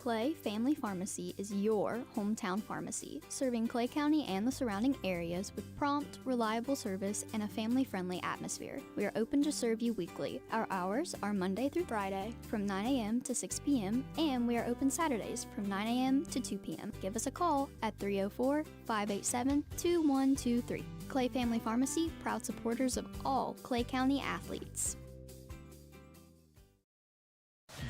Clay Family Pharmacy is your hometown pharmacy, serving Clay County and the surrounding areas with prompt, reliable service and a family-friendly atmosphere. We are open to serve you weekly. Our hours are Monday through Friday from 9 a.m. to 6 p.m. and we are open Saturdays from 9 a.m. to 2 p.m. Give us a call at 304-587-2123. Clay Family Pharmacy, proud supporters of all Clay County athletes.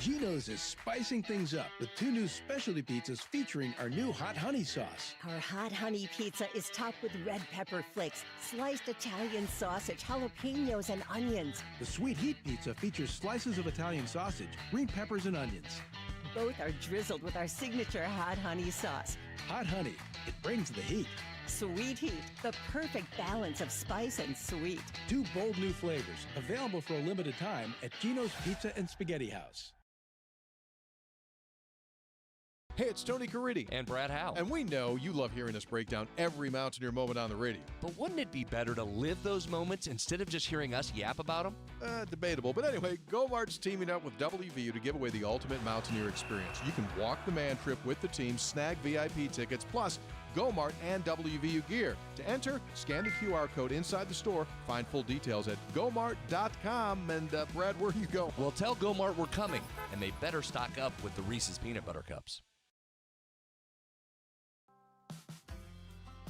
Geno's is spicing things up with 2 new specialty pizzas featuring our new hot honey sauce. Our hot honey pizza is topped with red pepper flakes, sliced Italian sausage, jalapenos, and onions. The sweet heat pizza features slices of Italian sausage, green peppers, and onions. Both are drizzled with our signature hot honey sauce. Hot honey, it brings the heat. Sweet heat, the perfect balance of spice and sweet. 2 bold new flavors, available for a limited time at Geno's Pizza and Spaghetti House. Hey, it's Tony Caridi. And Brad Howe. And we know you love hearing us break down every Mountaineer moment on the radio. But wouldn't it be better to live those moments instead of just hearing us yap about them? Debatable. But anyway, GoMart's teaming up with WVU to give away the ultimate Mountaineer experience. You can walk the man trip with the team, snag VIP tickets, plus GoMart and WVU gear. To enter, scan the QR code inside the store. Find full details at GoMart.com. And Brad, where you go? Well, tell GoMart we're coming, and they better stock up with the Reese's Peanut Butter Cups.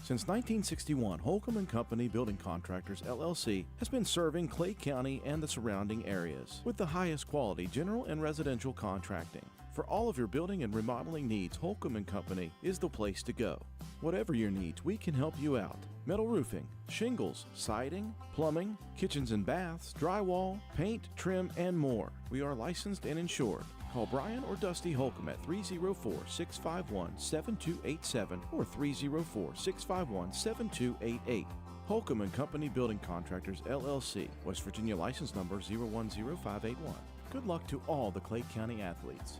Since 1961, Holcomb & Company Building Contractors, LLC has been serving Clay County and the surrounding areas with the highest quality general and residential contracting. For all of your building and remodeling needs, Holcomb & Company is the place to go. Whatever your needs, we can help you out. Metal roofing, shingles, siding, plumbing, kitchens and baths, drywall, paint, trim, and more. We are licensed and insured. Call Brian or Dusty Holcomb at 304-651-7287 or 304-651-7288. Holcomb & Company Building Contractors, LLC, West Virginia license number 010581. Good luck to all the Clay County athletes.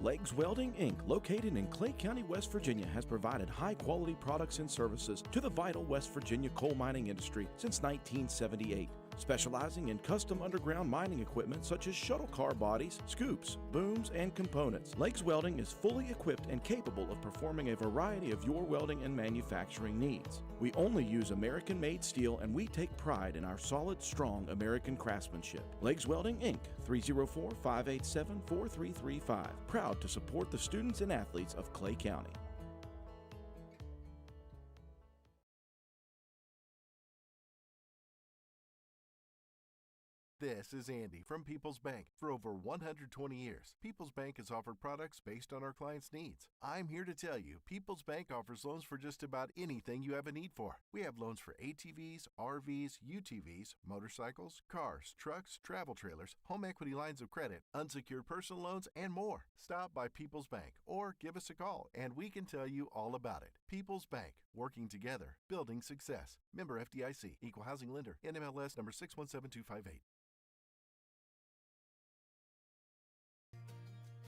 Legs Welding, Inc., located in Clay County, West Virginia, has provided high-quality products and services to the vital West Virginia coal mining industry since 1978, specializing in custom underground mining equipment such as shuttle car bodies, scoops, booms, and components. Legs Welding is fully equipped and capable of performing a variety of your welding and manufacturing needs. We only use American-made steel, and we take pride in our solid, strong American craftsmanship. Legs Welding, Inc., 304-587-4335. Proud to support the students and athletes of Clay County. This is Andy from People's Bank. For over 120 years, People's Bank has offered products based on our clients' needs. I'm here to tell you, People's Bank offers loans for just about anything you have a need for. We have loans for ATVs, RVs, UTVs, motorcycles, cars, trucks, travel trailers, home equity lines of credit, unsecured personal loans, and more. Stop by People's Bank or give us a call and we can tell you all about it. People's Bank, working together, building success. Member FDIC, Equal Housing Lender, NMLS number 617258.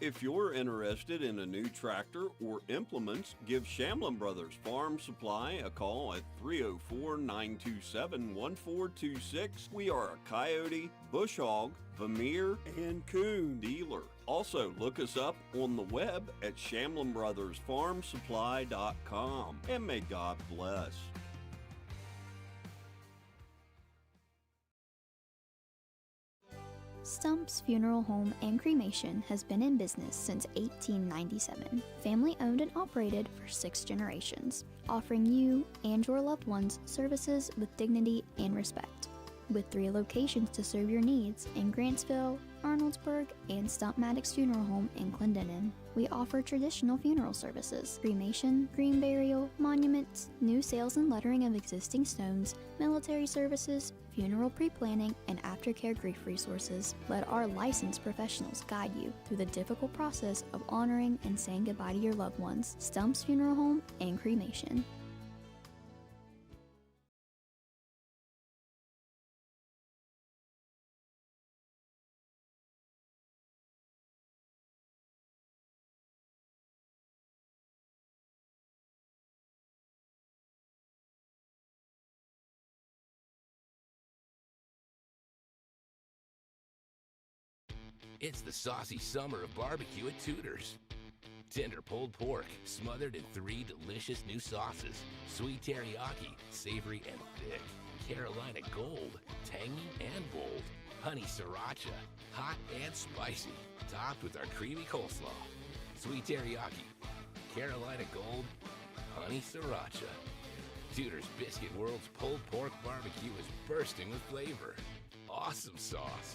If you're interested in a new tractor or implements, give Shamlin Brothers Farm Supply a call at 304-927-1426. We are a coyote, bush hog, Vermeer, and coon dealer. Also, look us up on the web at ShamlinBrothersFarmSupply.com. And may God bless. Stump's Funeral Home and Cremation has been in business since 1897. Family owned and operated for 6 generations, offering you and your loved ones services with dignity and respect. With 3 locations to serve your needs in Grantsville, Arnoldsburg, and Stump Maddox Funeral Home in Clendenin. We offer traditional funeral services, cremation, green burial, monuments, new sales and lettering of existing stones, military services, funeral pre-planning, and aftercare grief resources. Let our licensed professionals guide you through the difficult process of honoring and saying goodbye to your loved ones. Stump's Funeral Home and Cremation. It's the saucy summer of barbecue at Tudor's. Tender pulled pork, smothered in 3 delicious new sauces. Sweet teriyaki, savory and thick. Carolina Gold, tangy and bold. Honey sriracha, hot and spicy. Topped with our creamy coleslaw. Sweet teriyaki, Carolina Gold, honey sriracha. Tudor's Biscuit World's pulled pork barbecue is bursting with flavor. Awesome sauce.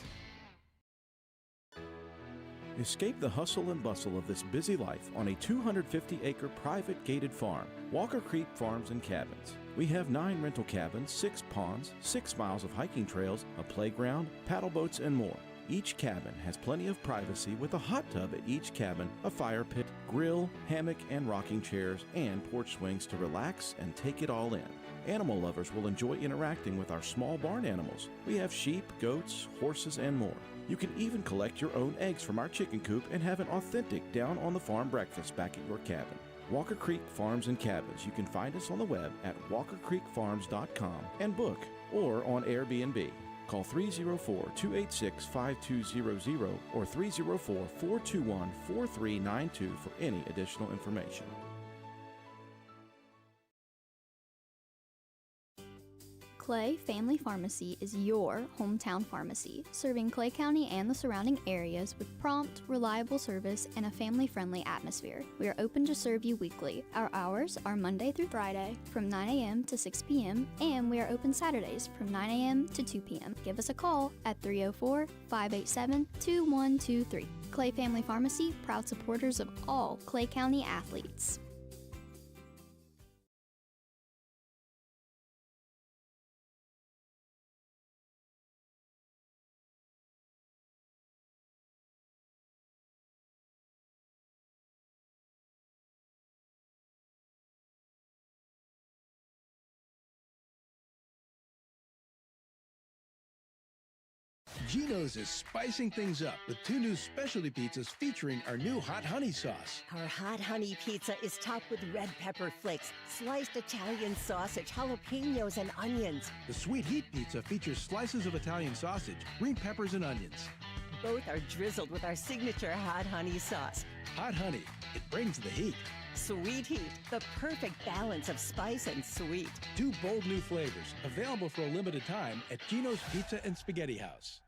Escape the hustle and bustle of this busy life on a 250-acre private gated farm, Walker Creek Farms and Cabins. We have 9 rental cabins, 6 ponds, 6 miles of hiking trails, a playground, paddle boats, and more. Each cabin has plenty of privacy with a hot tub at each cabin, a fire pit, grill, hammock and rocking chairs, and porch swings to relax and take it all in. Animal lovers will enjoy interacting with our small barn animals. We have sheep, goats, horses, and more. You can even collect your own eggs from our chicken coop and have an authentic down-on-the-farm breakfast back at your cabin. Walker Creek Farms and Cabins. You can find us on the web at walkercreekfarms.com and book, or on Airbnb. Call 304-286-5200 or 304-421-4392 for any additional information. Clay Family Pharmacy is your hometown pharmacy, serving Clay County and the surrounding areas with prompt, reliable service and a family-friendly atmosphere. We are open to serve you weekly. Our hours are Monday through Friday from 9 a.m. to 6 p.m. and we are open Saturdays from 9 a.m. to 2 p.m. Give us a call at 304-587-2123. Clay Family Pharmacy, proud supporters of all Clay County athletes. Geno's is spicing things up with 2 new specialty pizzas featuring our new hot honey sauce. Our hot honey pizza is topped with red pepper flakes, sliced Italian sausage, jalapenos, and onions. The sweet heat pizza features slices of Italian sausage, green peppers, and onions. Both are drizzled with our signature hot honey sauce. Hot honey, it brings the heat. Sweet heat, the perfect balance of spice and sweet. 2 bold new flavors, available for a limited time at Geno's Pizza and Spaghetti House.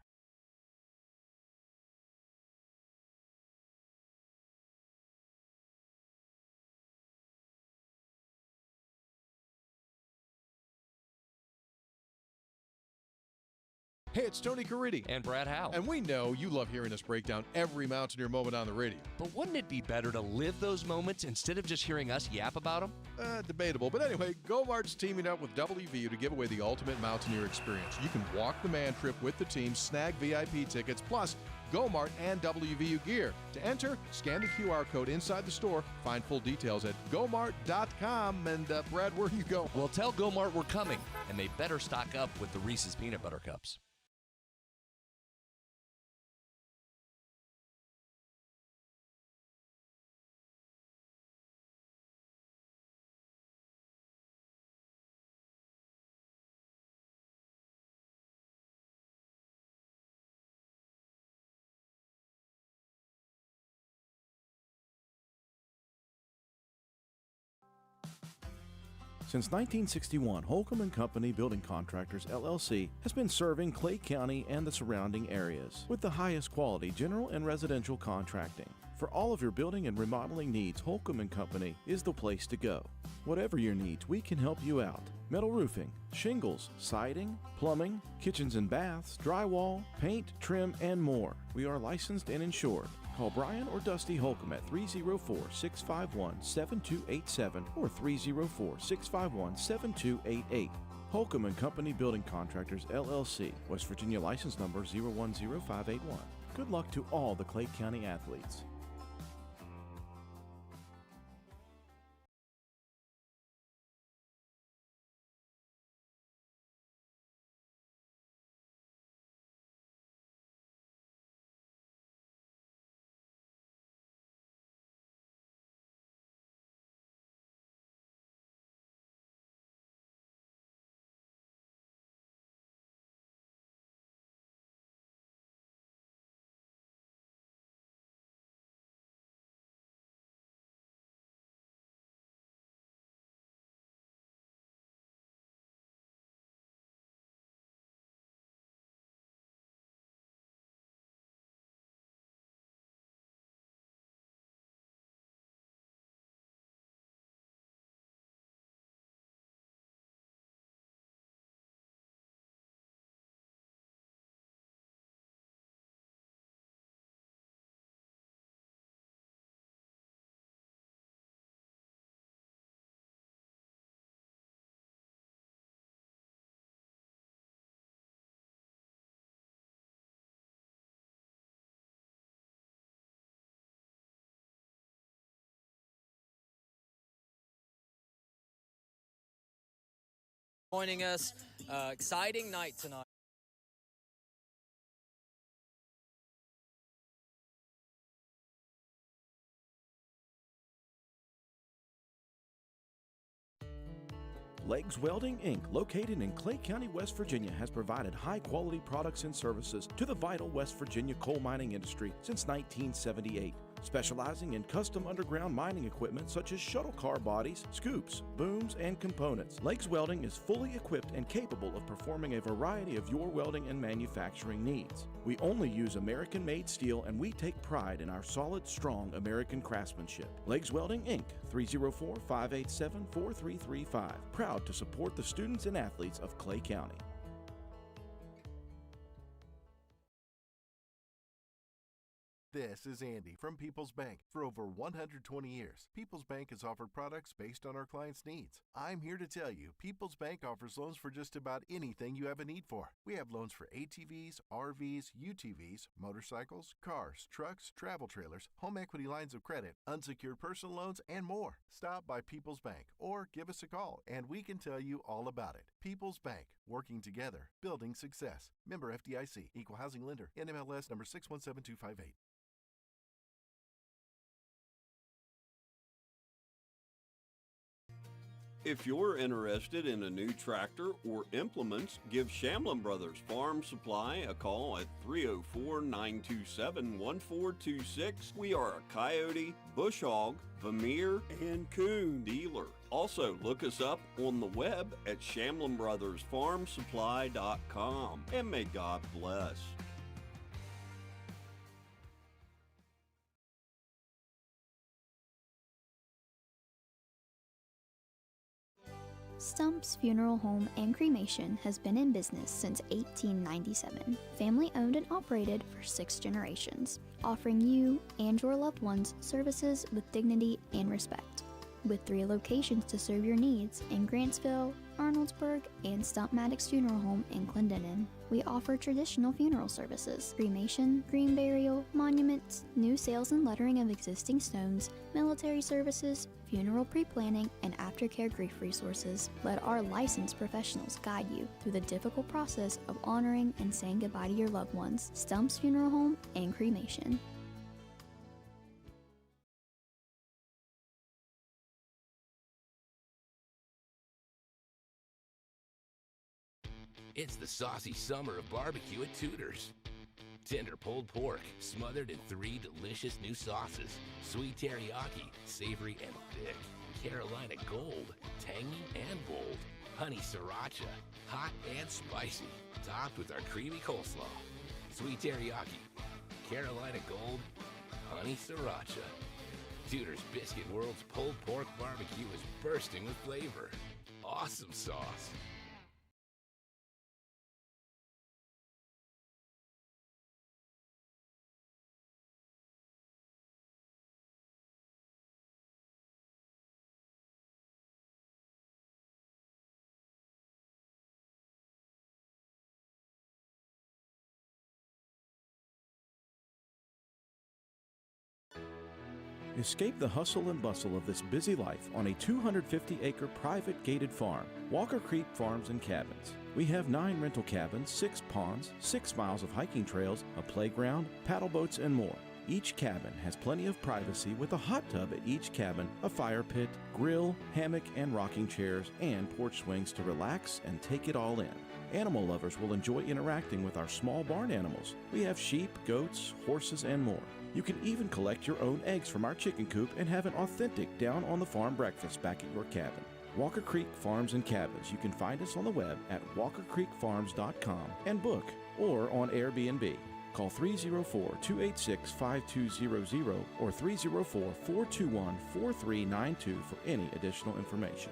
Hey, it's Tony Caridi. And Brad Howe. And we know you love hearing us break down every Mountaineer moment on the radio. But wouldn't it be better to live those moments instead of just hearing us yap about them? Debatable. But anyway, Go-Mart's teaming up with WVU to give away the ultimate Mountaineer experience. You can walk the man trip with the team, snag VIP tickets, plus Go-Mart and WVU gear. To enter, scan the QR code inside the store. Find full details at gomart.com. And Brad, where are you going? Well, tell Go-Mart we're coming, and they better stock up with the Reese's Peanut Butter Cups. Since 1961, Holcomb & Company Building Contractors, LLC, has been serving Clay County and the surrounding areas with the highest quality general and residential contracting. For all of your building and remodeling needs, Holcomb & Company is the place to go. Whatever your needs, we can help you out. Metal roofing, shingles, siding, plumbing, kitchens and baths, drywall, paint, trim, and more. We are licensed and insured. Call Brian or Dusty Holcomb at 304-651-7287 or 304-651-7288. Holcomb & Company Building Contractors, LLC, West Virginia license number 010581. Good luck to all the Clay County athletes. Joining us. Exciting night tonight. Legs Welding, Inc., located in Clay County, West Virginia, has provided high-quality products and services to the vital West Virginia coal mining industry since 1978. Specializing in custom underground mining equipment such as shuttle car bodies, scoops, booms, and components. Legs Welding is fully equipped and capable of performing a variety of your welding and manufacturing needs. We only use American-made steel, and we take pride in our solid, strong American craftsmanship. Legs Welding, Inc., 304-587-4335. Proud to support the students and athletes of Clay County. This is Andy from People's Bank. For over 120 years, People's Bank has offered products based on our clients' needs. I'm here to tell you, People's Bank offers loans for just about anything you have a need for. We have loans for ATVs, RVs, UTVs, motorcycles, cars, trucks, travel trailers, home equity lines of credit, unsecured personal loans, and more. Stop by People's Bank or give us a call and we can tell you all about it. People's Bank, working together, building success. Member FDIC, Equal Housing Lender, NMLS number 617258. If you're interested in a new tractor or implements, give Shamlin Brothers Farm Supply a call at 304-927-1426. We are a coyote, bush hog, Vermeer, and coon dealer. Also, look us up on the web at ShamlinBrothersFarmSupply.com. And may God bless. Stump's Funeral Home and Cremation has been in business since 1897. Family owned and operated for 6 generations, offering you and your loved ones services with dignity and respect. With 3 locations to serve your needs in Grantsville, Arnoldsburg, and Stump Maddox Funeral Home in Clendenin. We offer traditional funeral services, cremation, green burial, monuments, new sales and lettering of existing stones, military services, funeral pre-planning, and aftercare grief resources. Let our licensed professionals guide you through the difficult process of honoring and saying goodbye to your loved ones. Stump's Funeral Home and Cremation. It's the saucy summer of barbecue at Tudor's. Tender pulled pork, smothered in 3 delicious new sauces. Sweet teriyaki, savory and thick. Carolina gold, tangy and bold. Honey sriracha, hot and spicy. Topped with our creamy coleslaw. Sweet teriyaki, Carolina gold, honey sriracha. Tudor's Biscuit World's pulled pork barbecue is bursting with flavor. Awesome sauce. Escape the hustle and bustle of this busy life on a 250-acre private gated farm, Walker Creek Farms and Cabins. We have 9 rental cabins, 6 ponds, 6 miles of hiking trails, a playground, paddle boats, and more. Each cabin has plenty of privacy with a hot tub at each cabin, a fire pit, grill, hammock and rocking chairs, and porch swings to relax and take it all in. Animal lovers will enjoy interacting with our small barn animals. We have sheep, goats, horses, and more. You can even collect your own eggs from our chicken coop and have an authentic down-on-the-farm breakfast back at your cabin. Walker Creek Farms and Cabins. You can find us on the web at walkercreekfarms.com and book or on Airbnb. Call 304-286-5200 or 304-421-4392 for any additional information.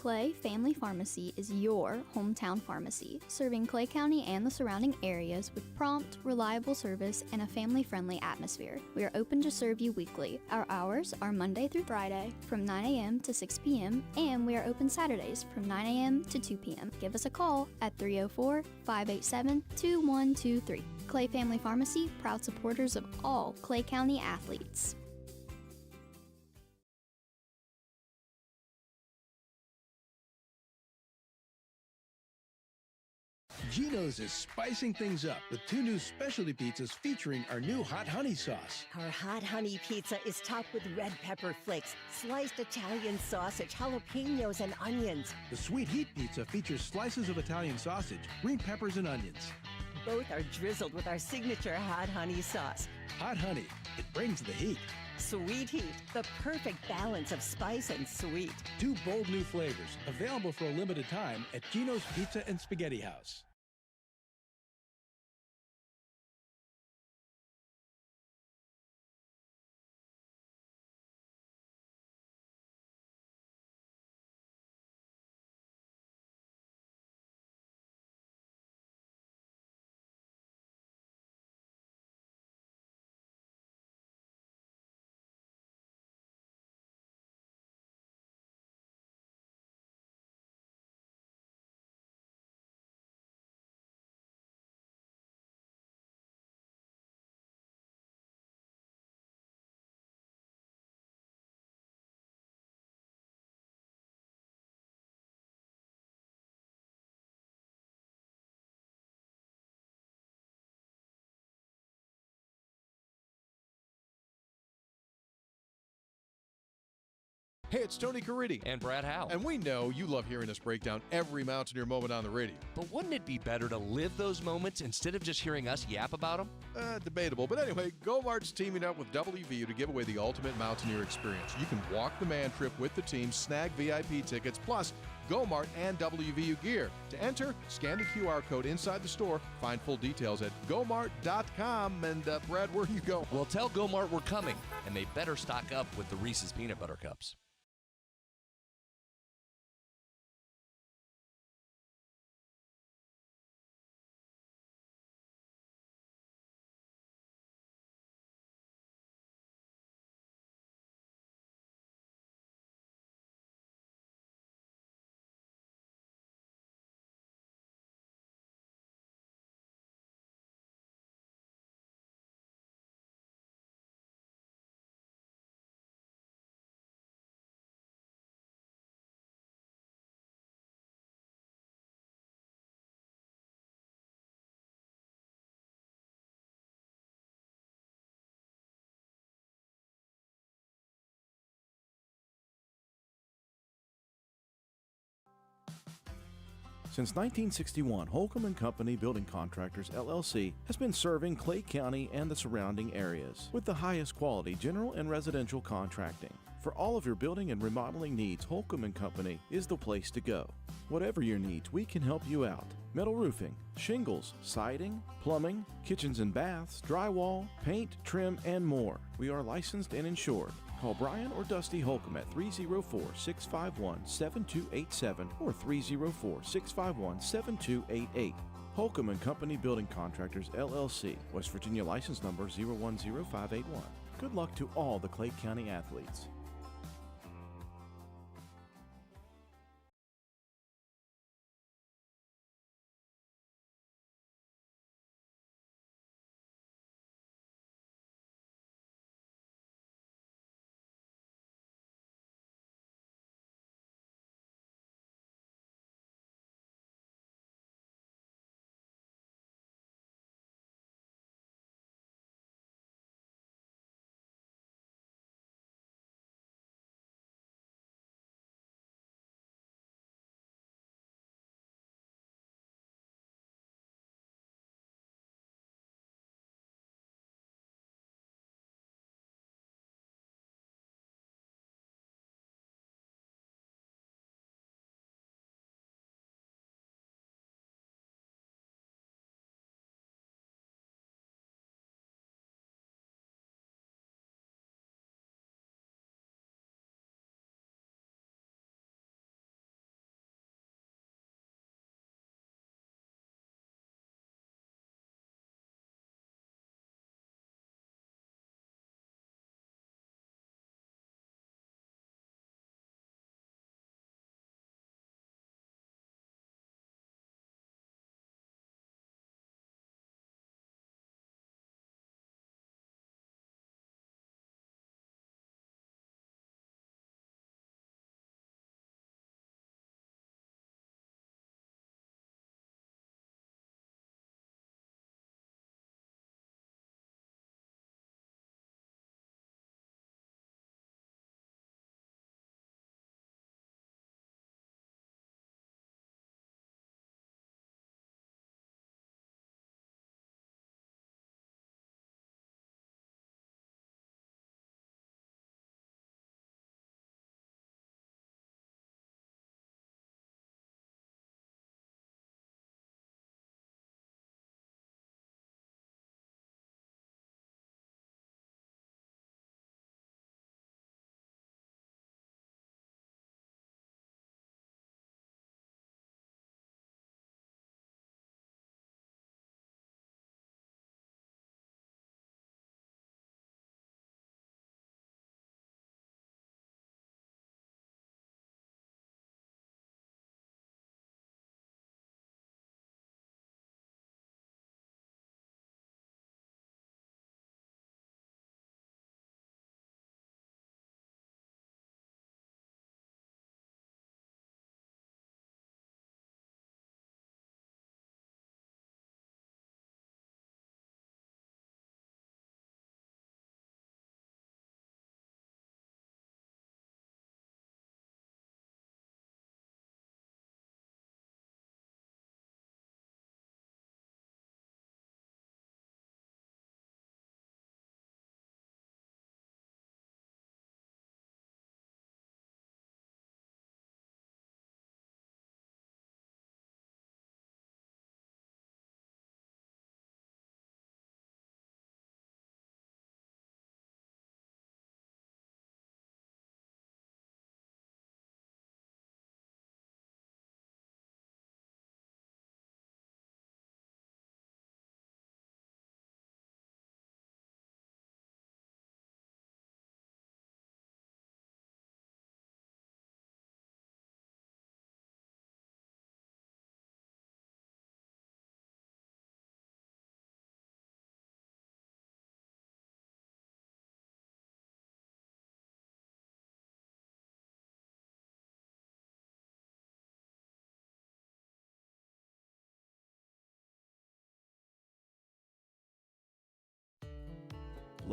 Clay Family Pharmacy is your hometown pharmacy, serving Clay County and the surrounding areas with prompt, reliable service and a family-friendly atmosphere. We are open to serve you weekly. Our hours are Monday through Friday from 9 a.m. to 6 p.m. and we are open Saturdays from 9 a.m. to 2 p.m. Give us a call at 304-587-2123. Clay Family Pharmacy, proud supporters of all Clay County athletes. Geno's is spicing things up with 2 new specialty pizzas featuring our new hot honey sauce. Our hot honey pizza is topped with red pepper flakes, sliced Italian sausage, jalapenos, and onions. The sweet heat pizza features slices of Italian sausage, green peppers, and onions. Both are drizzled with our signature hot honey sauce. Hot honey, it brings the heat. Sweet heat, the perfect balance of spice and sweet. 2 bold new flavors, available for a limited time at Geno's Pizza and Spaghetti House. Hey, it's Tony Caridi. And Brad Howe. And we know you love hearing us break down every Mountaineer moment on the radio. But wouldn't it be better to live those moments instead of just hearing us yap about them? Debatable. But anyway, Go-Mart's teaming up with WVU to give away the ultimate Mountaineer experience. You can walk the man trip with the team, snag VIP tickets, plus Go-Mart and WVU gear. To enter, scan the QR code inside the store. Find full details at gomart.com. And Brad, where do you go? Well, tell Go-Mart we're coming, and they better stock up with the Reese's Peanut Butter Cups. Since 1961, Holcomb & Company Building Contractors, LLC has been serving Clay County and the surrounding areas with the highest quality general and residential contracting. For all of your building and remodeling needs, Holcomb & Company is the place to go. Whatever your needs, we can help you out. Metal roofing, shingles, siding, plumbing, kitchens and baths, drywall, paint, trim, and more. We are licensed and insured. Call Brian or Dusty Holcomb at 304-651-7287 or 304-651-7288. Holcomb & Company Building Contractors, LLC, West Virginia license number 010581. Good luck to all the Clay County athletes.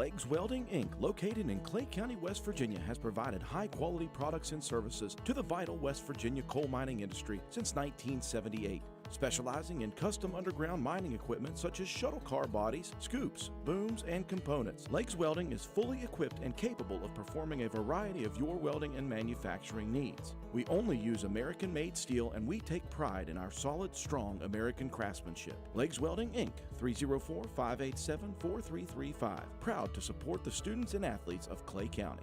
Legs Welding, Inc., located in Clay County, West Virginia, has provided high-quality products and services to the vital West Virginia coal mining industry since 1978. Specializing in custom underground mining equipment such as shuttle car bodies, scoops, booms, and components. Legs Welding is fully equipped and capable of performing a variety of your welding and manufacturing needs. We only use American-made steel, and we take pride in our solid, strong American craftsmanship. Legs Welding, Inc., 304-587-4335. Proud to support the students and athletes of Clay County.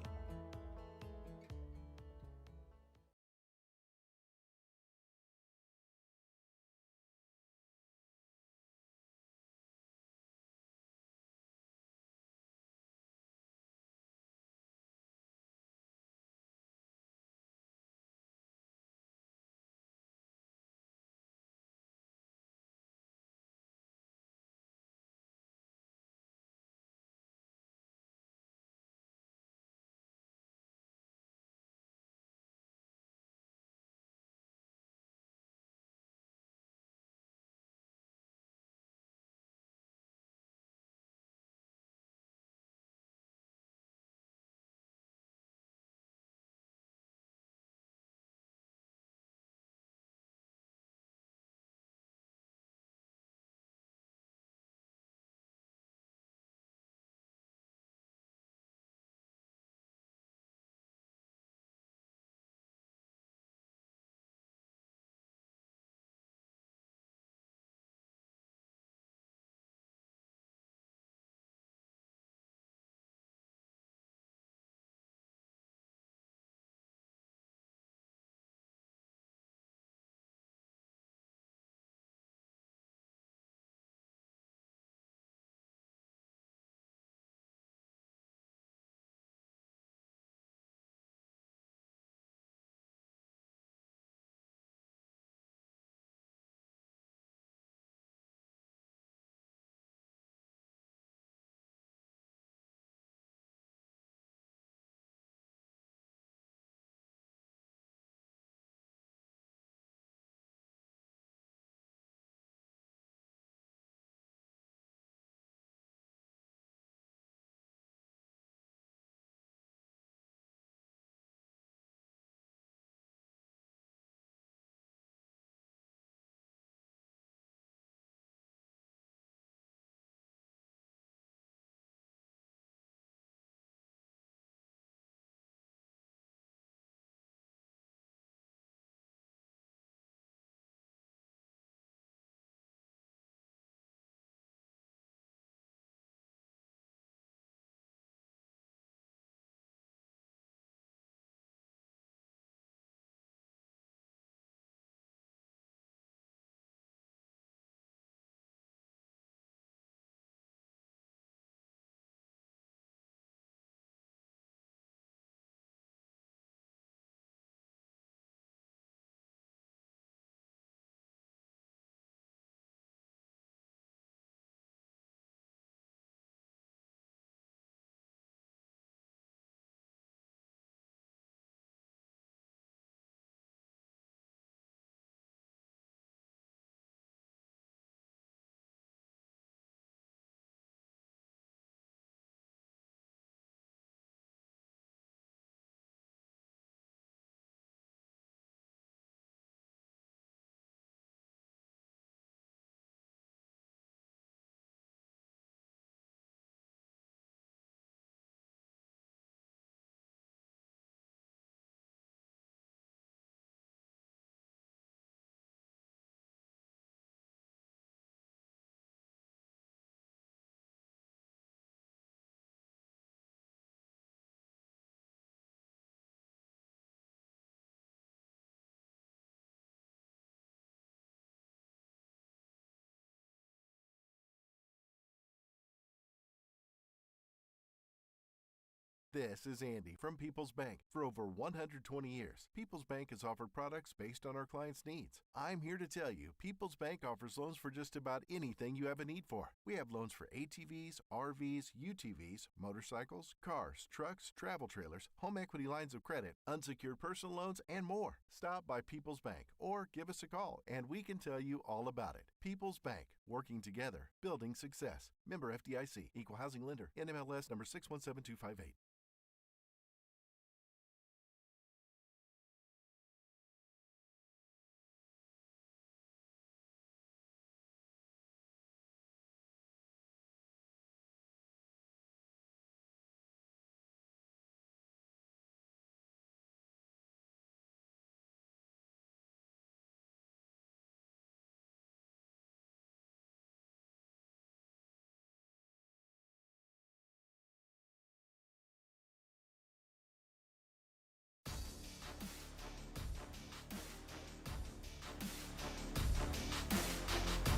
This is Andy from People's Bank. For over 120 years, People's Bank has offered products based on our clients' needs. I'm here to tell you, People's Bank offers loans for just about anything you have a need for. We have loans for ATVs, RVs, UTVs, motorcycles, cars, trucks, travel trailers, home equity lines of credit, unsecured personal loans, and more. Stop by People's Bank or give us a call and we can tell you all about it. People's Bank, working together, building success. Member FDIC, Equal Housing Lender, NMLS number 617258.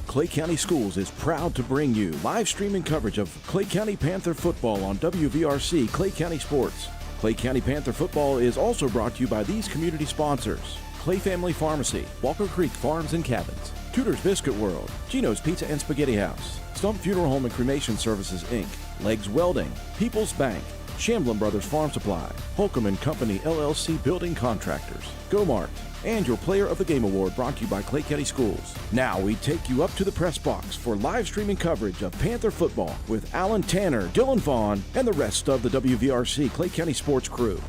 Clay County Schools is proud to bring you live streaming coverage of Clay County Panther football on WVRC Clay County Sports. Clay County Panther football is also brought to you by these community sponsors: Clay Family Pharmacy, Walker Creek Farms and Cabins, Tudor's Biscuit World, Gino's Pizza and Spaghetti House, Stump Funeral Home and Cremation Services, Inc., Legs Welding, People's Bank, Shamblin Brothers Farm Supply, Holcomb & Company LLC Building Contractors, Go-Mart, and your Player of the Game Award brought to you by Clay County Schools. Now we take you up to the press box for live streaming coverage of Panther football with Alan Tanner, Dylan Vaughn, and the rest of the WVRC Clay County Sports crew.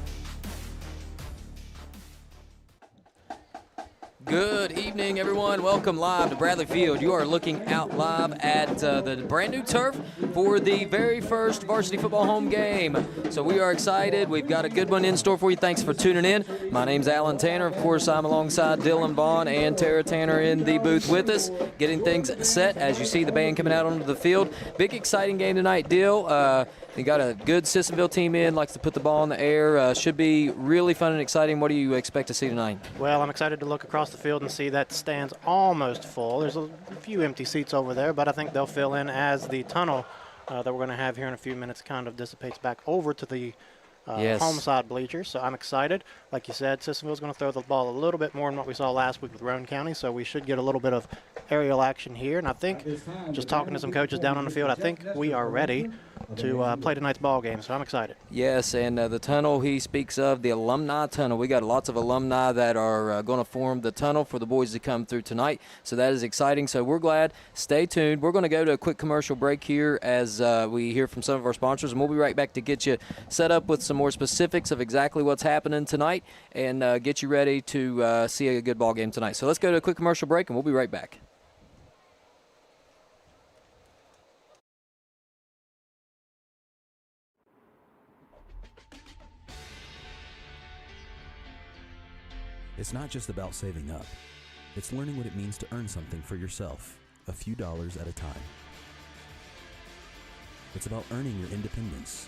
Good evening, everyone. Welcome live to Bradley Field. You are looking out live at the brand new turf for the very first varsity football home game. So we are excited. We've got a good one in store for you. Thanks for tuning in. My name's Alan Tanner. Of course, I'm alongside Dylan Vaughn and Tara Tanner in the booth with us, getting things set as you see the band coming out onto the field. Big exciting game tonight, Dill. You got a good Sissonville team in, likes to put the ball in the air. Should be really fun and exciting. What do you expect to see tonight? Well, I'm excited to look across the field and see that stand's almost full. There's a few empty seats over there, but I think they'll fill in as the tunnel that we're going to have here in a few minutes kind of dissipates back over to the home side bleachers. So I'm excited. Like you said, Sissonville's going to throw the ball a little bit more than what we saw last week with Roane County, so we should get a little bit of aerial action here. And I think, just talking to some coaches down on the field, I think we are ready to play tonight's ball game, so I'm excited. Yes, and the tunnel he speaks of, the alumni tunnel. We got lots of alumni that are going to form the tunnel for the boys to come through tonight, so that is exciting. So we're glad. Stay tuned. We're going to go to a quick commercial break here as we hear from some of our sponsors, and we'll be right back to get you set up with some more specifics of exactly what's happening tonight and get you ready to see a good ball game tonight. So let's go to a quick commercial break, and we'll be right back. It's not just about saving up. It's learning what it means to earn something for yourself, a few dollars at a time. It's about earning your independence.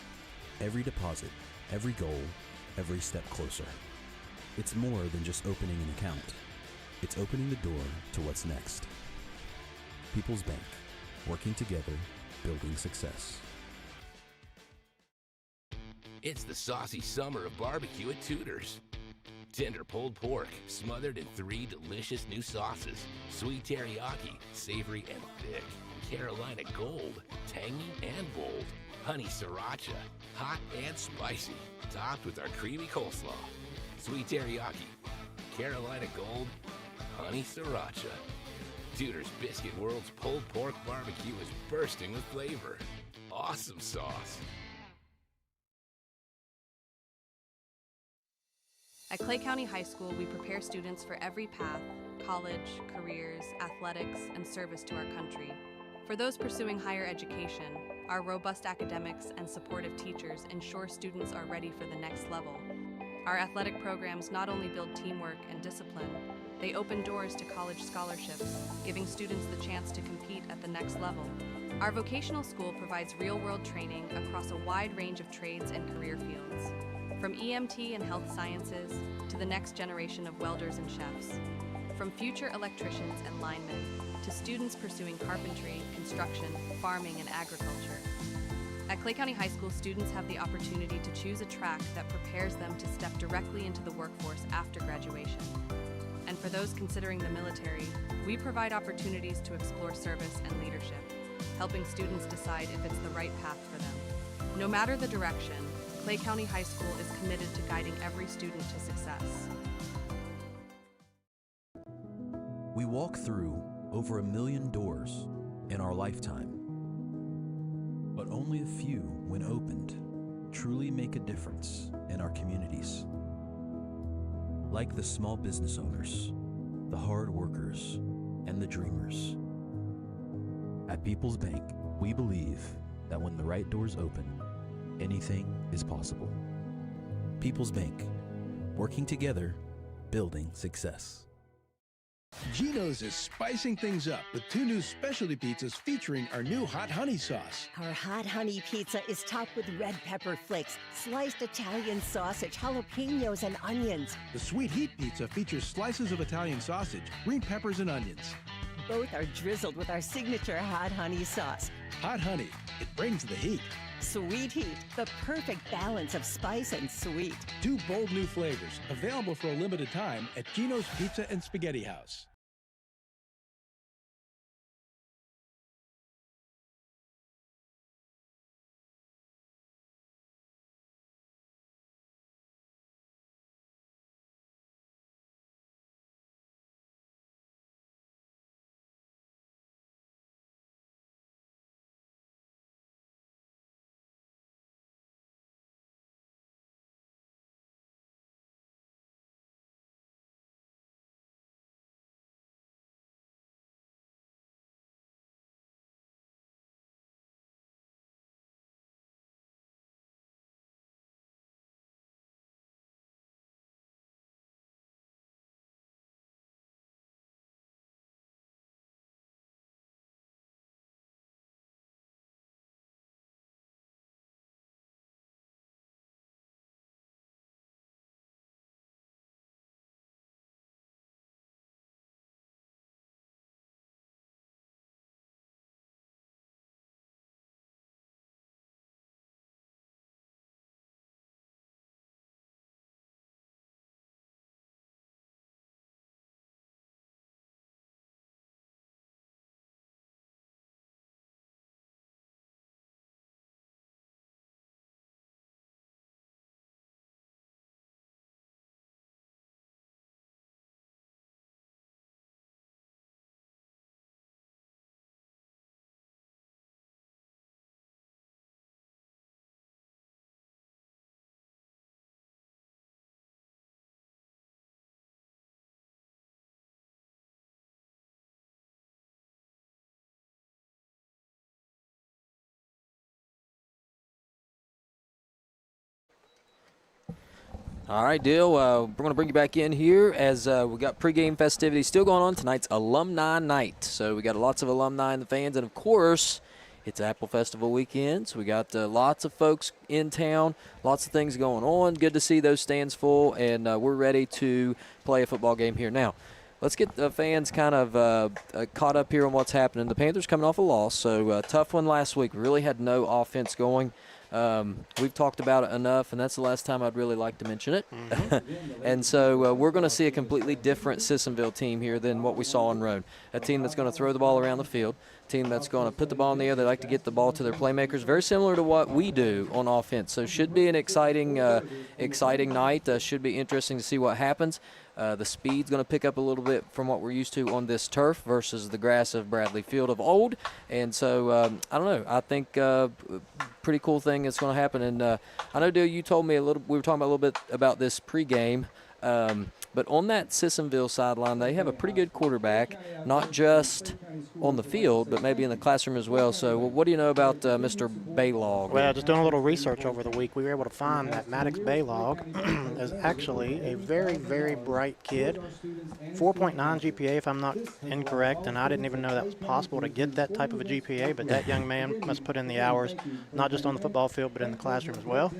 Every deposit, every goal, every step closer. It's more than just opening an account. It's opening the door to what's next. People's Bank, working together, building success. It's the saucy summer of barbecue at Tudor's. Tender pulled pork, smothered in 3 delicious new sauces. Sweet teriyaki, savory and thick. Carolina Gold, tangy and bold. Honey sriracha, hot and spicy. Topped with our creamy coleslaw. Sweet teriyaki, Carolina Gold, honey sriracha. Tudor's Biscuit World's pulled pork barbecue is bursting with flavor. Awesome sauce. At Clay County High School, we prepare students for every path: college, careers, athletics, and service to our country. For those pursuing higher education, our robust academics and supportive teachers ensure students are ready for the next level. Our athletic programs not only build teamwork and discipline, they open doors to college scholarships, giving students the chance to compete at the next level. Our vocational school provides real-world training across a wide range of trades and career fields. From EMT and health sciences to the next generation of welders and chefs. From future electricians and linemen to students pursuing carpentry, construction, farming, and agriculture. At Clay County High School, students have the opportunity to choose a track that prepares them to step directly into the workforce after graduation. And for those considering the military, we provide opportunities to explore service and leadership, helping students decide if it's the right path for them. No matter the direction, Clay County High School is committed to guiding every student to success. We walk through over 1 million doors in our lifetime, but only a few, when opened, truly make a difference in our communities. Like the small business owners, the hard workers, and the dreamers. At People's Bank, we believe that when the right doors open, anything is possible. People's Bank, working together, building success. Geno's is spicing things up with 2 new specialty pizzas featuring our new hot honey sauce. Our hot honey pizza is topped with red pepper flakes, sliced Italian sausage, jalapenos, and onions. The sweet heat pizza features slices of Italian sausage, green peppers, and onions. Both are drizzled with our signature hot honey sauce. Hot honey, it brings the heat. Sweet heat, the perfect balance of spice and sweet. 2 bold new flavors, available for a limited time at Geno's Pizza and Spaghetti House. All right, Dill, we're going to bring you back in here as we got pregame festivities still going on. Tonight's alumni night. So we got lots of alumni and the fans, and of course, it's Apple Festival weekend. So we got lots of folks in town, lots of things going on. Good to see those stands full, and we're ready to play a football game here. Now, let's get the fans kind of caught up here on what's happening. The Panthers coming off a loss, so tough one last week. Really had no offense going. We've talked about it enough, and that's the last time I'd really like to mention it. And so we're going to see a completely different Sissonville team here than what we saw on road. A team that's going to throw the ball around the field, a team that's going to put the ball in the air. They like to get the ball to their playmakers, very similar to what we do on offense. So should be an exciting night. Should be interesting to see what happens. The speed's going to pick up a little bit from what we're used to on this turf versus the grass of Bradley Field of old. And so, I don't know. I think pretty cool thing is going to happen. And I know, Dale, you told me we were talking about a little bit about this pregame. But on that Sissonville sideline, they have a pretty good quarterback, not just on the field, but maybe in the classroom as well. So what do you know about Mr. Baylog? Well, just doing a little research over the week, we were able to find that Maddox Baylog is actually a very, very bright kid. 4.9 GPA, if I'm not incorrect, and I didn't even know that was possible to get that type of a GPA, but that young man must put in the hours, not just on the football field, but in the classroom as well.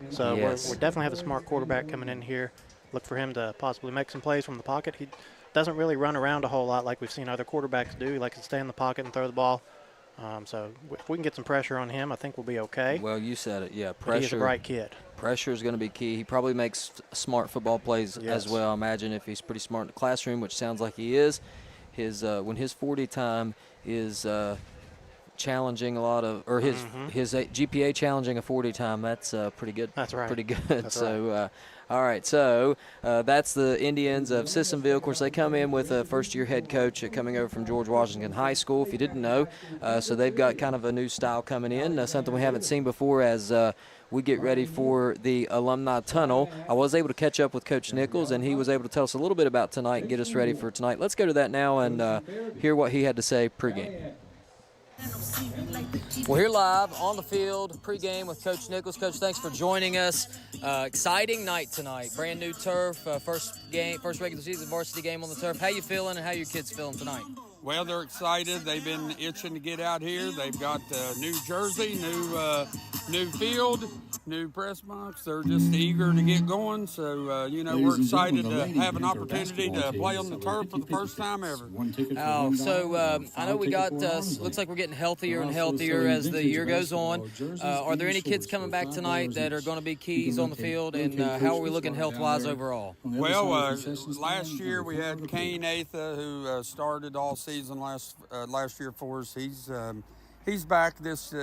So Yes. we definitely have a smart quarterback coming in here. Look for him to possibly make some plays from the pocket. He doesn't really run around a whole lot like we've seen other quarterbacks do. He likes to stay in the pocket and throw the ball So if we can get some pressure on him, I think we'll be okay. Well, you said it, yeah. Pressure. He's a bright kid. Pressure is going to be key. He probably makes smart football plays Yes. as well. I imagine if he's pretty smart in the classroom, which sounds like he is. When his 40 time is challenging a lot of, or his GPA challenging a 40 time, that's pretty good. That's right. Pretty good. That's So, right. all right. So that's the Indians of Sissonville. Of course, they come in with a first-year head coach coming over from George Washington High School, if you didn't know. So they've got kind of a new style coming in, something we haven't seen before as we get ready for the alumni tunnel. I was able to catch up with Coach Nichols, and he was able to tell us a little bit about tonight and get us ready for tonight. Let's go to that now and hear what he had to say pregame. We're here live on the field, pregame with Coach Nichols. Coach, thanks for joining us. Exciting night tonight. Brand new turf, first regular season varsity game on the turf. How you feeling and how your kids feeling tonight? Well, they're excited. They've been itching to get out here. They've got new jersey, new field, new press box. They're just eager to get going. So, we're excited to have an opportunity to play on the turf for the first time ever. Oh, so I know we got, looks like we're getting healthier and healthier as the year goes on. Are there any kids coming back tonight that are going to be keys on the field, and how are we looking health-wise overall? Well, last year we had Kane Atha, who started all season last year for us. He's back this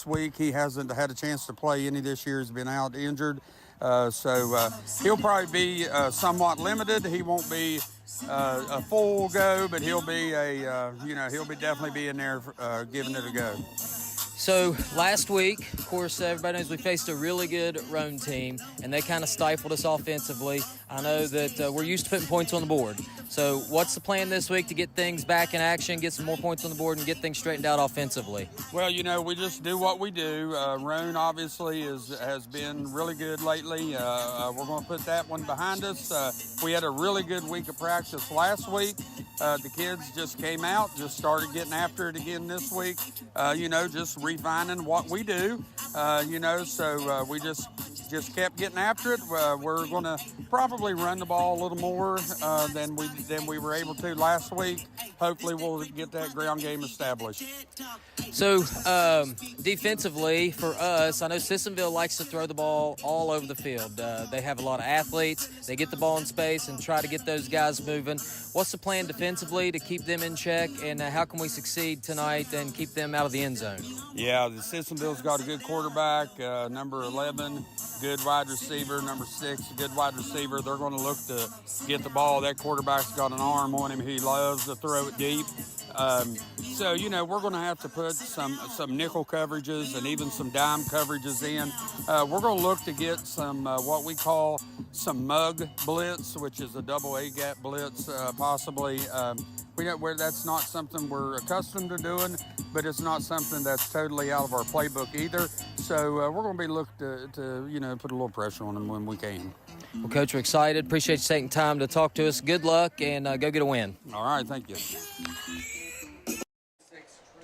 week. He hasn't had a chance to play any this year. He's been out injured, so he'll probably be somewhat limited. He won't be a full go, but he'll be he'll be definitely be in there giving it a go. So last week, of course, everybody knows we faced a really good Roan team, and they kind of stifled us offensively. I know that we're used to putting points on the board. So what's the plan this week to get things back in action, get some more points on the board, and get things straightened out offensively? Well, we just do what we do. Roan obviously has been really good lately. We're going to put that one behind us. We had a really good week of practice last week. The kids just came out, just started getting after it again this week. Just refining what we do. So we just kept getting after it. We're going to probably run the ball a little more than we were able to last week. Hopefully we'll get that ground game established. So defensively for us, I know Sissonville likes to throw the ball all over the field. They have a lot of athletes. They get the ball in space and try to get those guys moving. What's the plan defensively to keep them in check, and how can we succeed tonight and keep them out of the end zone? Yeah, the Sissonville's got a good quarterback, number 11, good wide receiver, number 6, a good wide receiver. They're going to look to get the ball. That quarterback's got an arm on him. He loves to throw it deep. So, we're going to have to put some nickel coverages and even some dime coverages in. We're going to look to get some what we call some mug blitz, which is a double A-gap blitz, possibly. That's not something we're accustomed to doing, but it's not something that's totally out of our playbook either. So we're going to be looking to put a little pressure on them when we can. Well, Coach, we're excited. Appreciate you taking time to talk to us. Good luck, and go get a win. All right, thank you.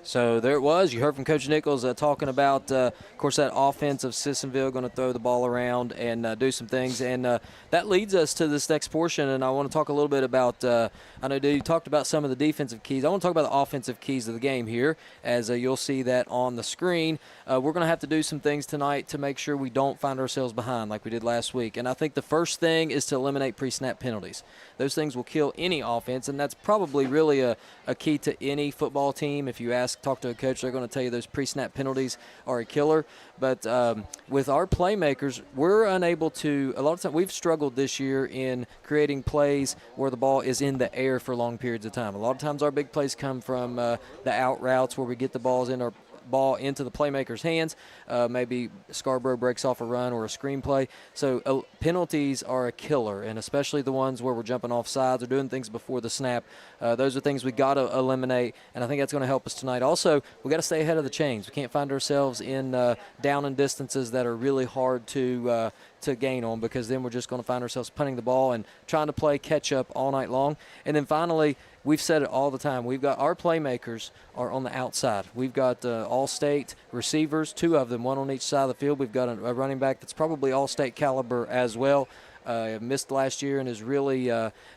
So there it was. You heard from Coach Nichols talking about, of course, that offense of Sissonville going to throw the ball around and do some things. And that leads us to this next portion, and I want to talk a little bit about, I know you talked about some of the defensive keys. I want to talk about the offensive keys of the game here, as you'll see that on the screen. We're going to have to do some things tonight to make sure we don't find ourselves behind like we did last week. And I think the first thing is to eliminate pre-snap penalties. Those things will kill any offense, and that's probably really a key to any football team. If you talk to a coach, they're going to tell you those pre-snap penalties are a killer. But with our playmakers, we're unable to – a lot of times we've struggled this year in creating plays where the ball is in the air for long periods of time. A lot of times our big plays come from the out routes where we get the ball into the playmaker's hands. Maybe Scarborough breaks off a run or a screenplay. So penalties are a killer, and especially the ones where we're jumping off sides or doing things before the snap. Those are things we got to eliminate, and I think that's going to help us tonight. Also, we got to stay ahead of the chains. We can't find ourselves in down and distances that are really hard to gain on, because then we're just going to find ourselves punting the ball and trying to play catch up all night long. And then finally, we've said it all the time. We've got our playmakers are on the outside. We've got all-state receivers, 2 of them, 1 on each side of the field. We've got a running back that's probably all-state caliber as well. missed last year and is really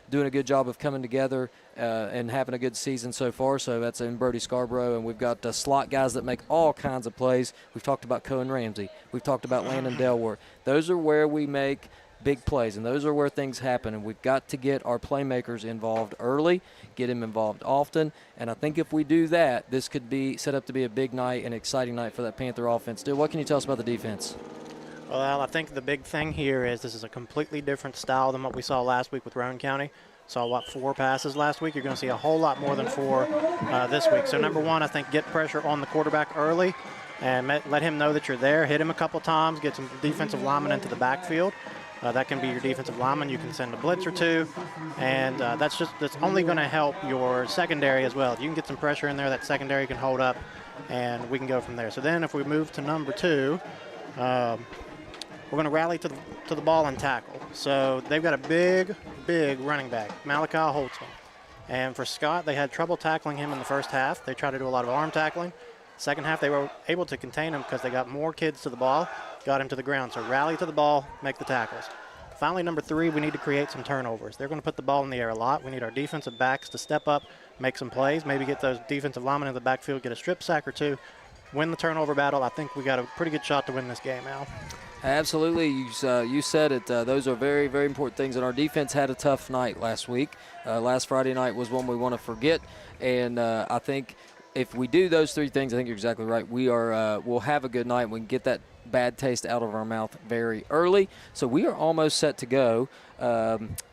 doing a good job of coming together and having a good season so far. So that's in Brody Scarborough, and we've got slot guys that make all kinds of plays. We've talked about Cohen Ramsey. We've talked about Landon Delworth. Those are where we make big plays, and those are where things happen, and we've got to get our playmakers involved early, get them involved often, and I think if we do that, this could be set up to be a big night, an exciting night for that Panther offense. Dill, what can you tell us about the defense? Well, I think the big thing here is this is a completely different style than what we saw last week with Rowan County. Saw, 4 passes last week? You're going to see a whole lot more than 4 this week. So, number one, I think get pressure on the quarterback early and let him know that you're there. Hit him a couple times, get some defensive linemen into the backfield. That can be your defensive lineman. You can send a blitz or two, and that's only going to help your secondary as well. If you can get some pressure in there, that secondary can hold up, and we can go from there. So then if we move to number 2, we're going to rally to the ball and tackle. So they've got a big running back, Malachi Holtzman. And for Scott, they had trouble tackling him in the first half. They tried to do a lot of arm tackling. Second half, they were able to contain him because they got more kids to the ball, got him to the ground. So rally to the ball, make the tackles. Finally, number 3, we need to create some turnovers. They're going to put the ball in the air a lot. We need our defensive backs to step up, make some plays, maybe get those defensive linemen in the backfield, get a strip sack or 2, win the turnover battle. I think we got a pretty good shot to win this game, Al. Absolutely. You said it. Those are very, very important things. And our defense had a tough night last week. Last Friday night was one we want to forget. And I think if we do those 3 things, I think you're exactly right. We'll have a good night. We can get that bad taste out of our mouth very early. So we are almost set to go.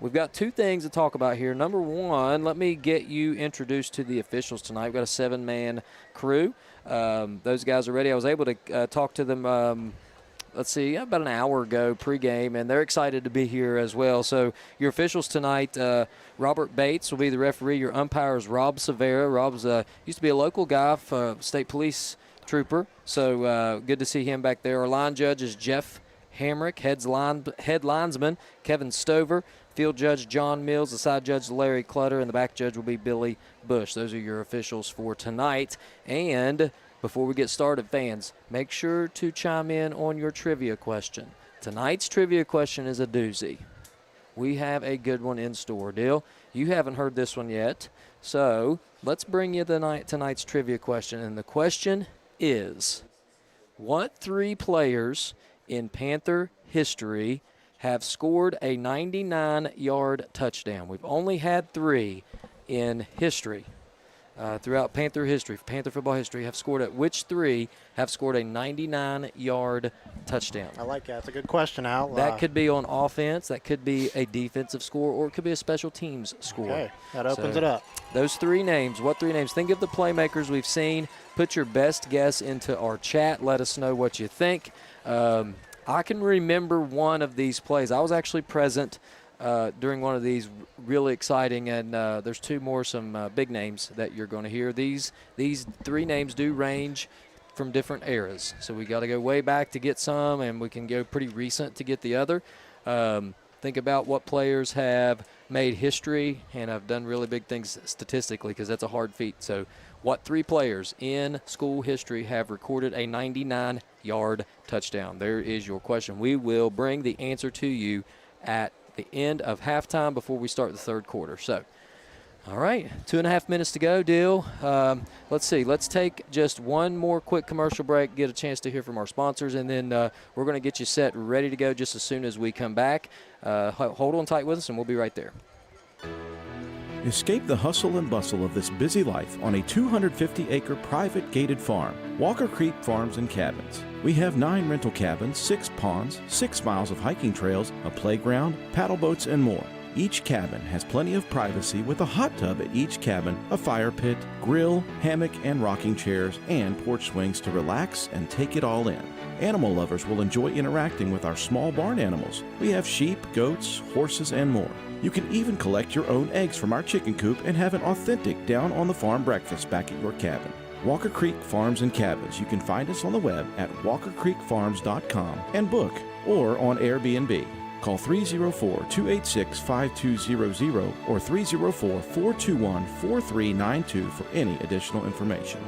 We've got 2 things to talk about here. Number 1, let me get you introduced to the officials tonight. We've got a 7-man crew. Those guys are ready. I was able to talk to them about an hour ago pregame, and they're excited to be here as well. So your officials tonight, Robert Bates will be the referee. Your umpire is Rob Severa. Rob's used to be a local guy, state police trooper, so good to see him back there. Our line judge is Jeff Hamrick, head linesman Kevin Stover, field judge John Mills, the side judge Larry Clutter, and the back judge will be Billy Bush. Those are your officials for tonight. And before we get started, fans, make sure to chime in on your trivia question. Tonight's trivia question is a doozy. We have a good one in store. Dill, you haven't heard this one yet, so let's bring you tonight's trivia question. And the question is, what 3 players in Panther history have scored a 99-yard touchdown? We've only had 3 in history. Throughout Panther history, Panther football history, which 3 have scored a 99-yard touchdown? I like that. It's a good question, Al. That could be on offense, that could be a defensive score, or it could be a special teams score. Okay, that opens it up. Those 3 names, what 3 names? Think of the playmakers we've seen. Put your best guess into our chat. Let us know what you think. I can remember one of these plays. I was actually present during one of these, really exciting, and there's 2 more, some big names that you're going to hear. These 3 names do range from different eras, so we got to go way back to get some, and we can go pretty recent to get the other. Think about what players have made history and have done really big things statistically, because that's a hard feat. So what 3 players in school history have recorded a 99-yard touchdown? There is your question. We will bring the answer to you at the end of halftime before we start the 3rd quarter. So, all right, 2.5 minutes to go, Dill. Let's see. Let's take just one more quick commercial break, get a chance to hear from our sponsors, and then we're going to get you set, ready to go just as soon as we come back. Hold on tight with us, and we'll be right there. Escape the hustle and bustle of this busy life on a 250-acre private gated farm, Walker Creek Farms and Cabins. We have 9 rental cabins, 6 ponds, 6 miles of hiking trails, a playground, paddle boats, and more. Each cabin has plenty of privacy with a hot tub at each cabin, a fire pit, grill, hammock and rocking chairs, and porch swings to relax and take it all in. Animal lovers will enjoy interacting with our small barn animals. We have sheep, goats, horses, and more. You can even collect your own eggs from our chicken coop and have an authentic down-on-the-farm breakfast back at your cabin. Walker Creek Farms and Cabins. You can find us on the web at walkercreekfarms.com and book, or on Airbnb. Call 304-286-5200 or 304-421-4392 for any additional information.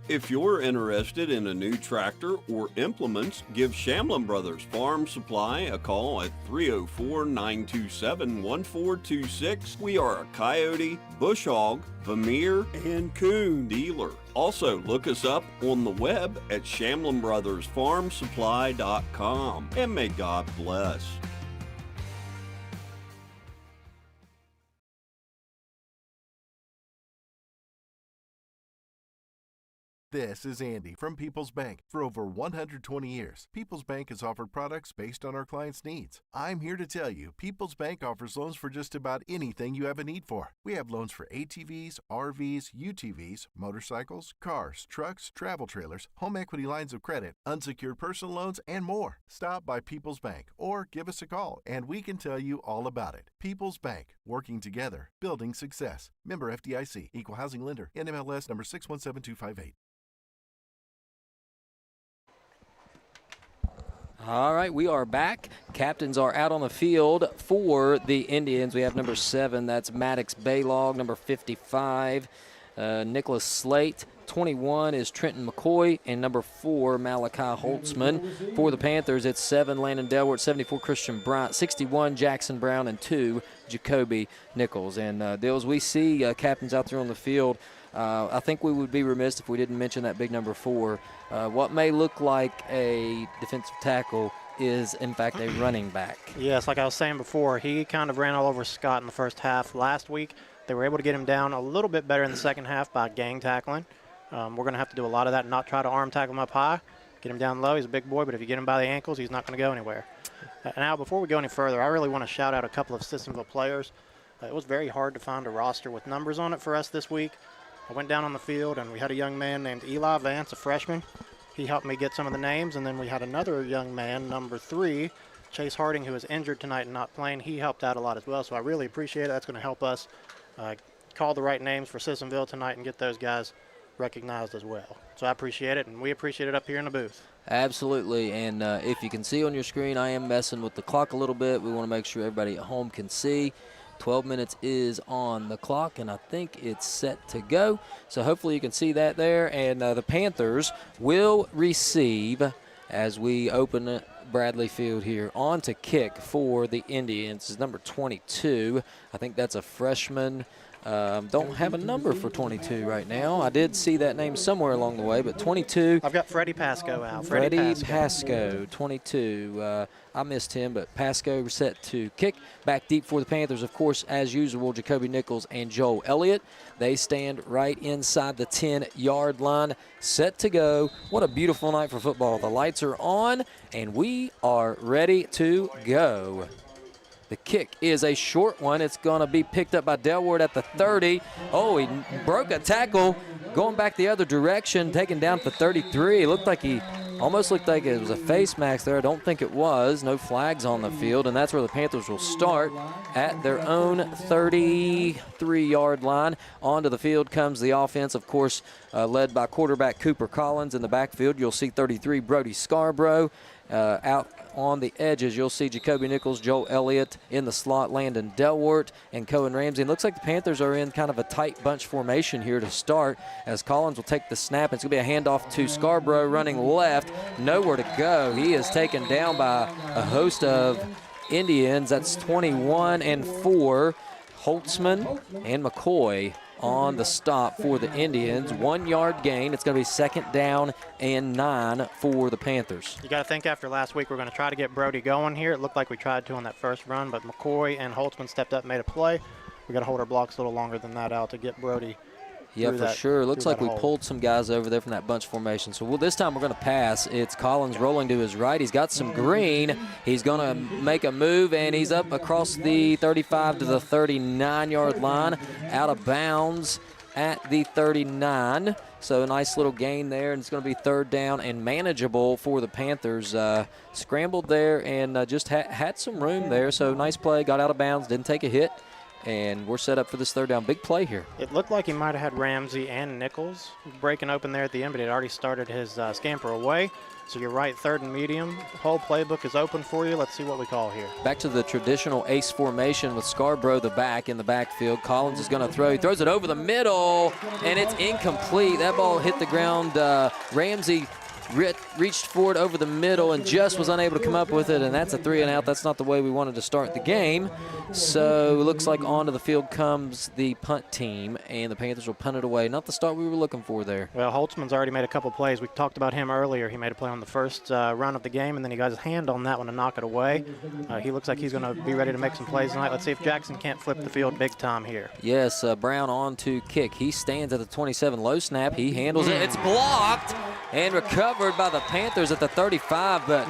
If you're interested in a new tractor or implements, give Shamlin Brothers Farm Supply a call at 304-927-1426. We are a coyote, bush hog, Vermeer, and coon dealer. Also, look us up on the web at ShamlinBrothersFarmSupply.com. And may God bless. This is Andy from People's Bank. For over 120 years, People's Bank has offered products based on our clients' needs. I'm here to tell you, People's Bank offers loans for just about anything you have a need for. We have loans for ATVs, RVs, UTVs, motorcycles, cars, trucks, travel trailers, home equity lines of credit, unsecured personal loans, and more. Stop by People's Bank or give us a call, and we can tell you all about it. People's Bank, working together, building success. Member FDIC, Equal Housing Lender, NMLS number 617258. All right, we are back. Captains are out on the field for the Indians. We have number 7, that's Maddox Baylog. Number 55, Nicholas Slate. 21 is Trenton McCoy, and number 4, Malachi Holtzman. For the Panthers, it's 7, Landon Delwart, 74, Christian Bryant, 61, Jackson Brown, and 2, Jacoby Nichols. And Dills, we see captains out there on the field. I think we would be remiss if we didn't mention that big number 4. What may look like a defensive tackle is, in fact, a running back. Yes, like I was saying before, he kind of ran all over Scott in the first half last week. They were able to get him down a little bit better in the second half by gang tackling. We're going to have to do a lot of that, not try to arm tackle him up high, get him down low. He's a big boy, but if you get him by the ankles, he's not going to go anywhere. Now, before we go any further, I really want to shout out a couple of Sissonville players. It was very hard to find a roster with numbers on it for us this week. I went down on the field, and we had a young man named Eli Vance, a freshman. He helped me get some of the names, and then we had another young man, number 3, Chase Harding, who is injured tonight and not playing. He helped out a lot as well, so I really appreciate it. That's going to help us call the right names for Sissonville tonight and get those guys recognized as well. So I appreciate it, and we appreciate it up here in the booth. Absolutely, and if you can see on your screen, I am messing with the clock a little bit. We want to make sure everybody at home can see. 12 minutes is on the clock, and I think it's set to go. So hopefully you can see that there. And the Panthers will receive, as we open Bradley Field here, on to kick for the Indians is number 22. I think that's a freshman. Don't have a number for 22 right now. I did see that name somewhere along the way, but 22. I've got Freddie Pasco out. Freddie Pasco, 22. I missed him, but Pasco set to kick. Back deep for the Panthers, of course, as usual, Jacoby Nichols and Joel Elliott. They stand right inside the 10-yard line, set to go. What a beautiful night for football. The lights are on, and we are ready to go. The kick is a short one. It's going to be picked up by Delward at the 30. Oh, he broke a tackle, going back the other direction, taken down for 33. Looked like he almost looked like it was a face mask there. I don't think it was. No flags on the field, and that's where the Panthers will start at their own 33-yard line. Onto the field comes the offense, of course, led by quarterback Cooper Collins. In the backfield, you'll see 33, Brody Scarborough. Out on the edges, you'll see Jacoby Nichols, Joel Elliott. In the slot, Landon Delwart and Cohen Ramsey. And it looks like the Panthers are in kind of a tight bunch formation here to start, as Collins will take the snap. It's going to be a handoff to Scarborough running left. Nowhere to go. He is taken down by a host of Indians. That's 21 and 4. Holtzman and McCoy on the stop for the Indians. 1-yard gain. It's going to be 2nd down and 9 for the Panthers. You got to think after last week we're going to try to get Brody going here. It looked like we tried to on that first run, but McCoy and Holtzman stepped up and made a play. We got to hold our blocks a little longer than that out to get Brody. Yeah, for sure. Looks like we pulled some guys over there from that bunch formation. So this time we're going to pass. It's Collins rolling to his right. He's got some green. He's going to make a move, and he's up across the 35 to the 39-yard line, out of bounds at the 39. So a nice little gain there, and it's going to be 3rd down and manageable for the Panthers. Scrambled there and just had some room there. So nice play, got out of bounds, didn't take a hit. And we're set up for this third down. Big play here. It looked like he might have had Ramsey and Nichols breaking open there at the end, but he had already started his scamper away. So you're right, 3rd and medium. The whole playbook is open for you. Let's see what we call here. Back to the traditional ace formation with Scarborough the back in the backfield. Collins is going to throw. He throws it over the middle, and it's incomplete. That ball hit the ground. Ramsey reached for it over the middle and just was unable to come up with it, and that's a 3 and out. That's not the way we wanted to start the game. So it looks like onto the field comes the punt team, and the Panthers will punt it away. Not the start we were looking for there. Well, Holtzman's already made a couple plays. We talked about him earlier. He made a play on the first run of the game, and then he got his hand on that one to knock it away. He looks like he's going to be ready to make some plays tonight. Let's see if Jackson can't flip the field big time here. Yes, Brown on to kick. He stands at the 27. Low snap. He handles it. It's blocked and recovered by the Panthers at the 35, but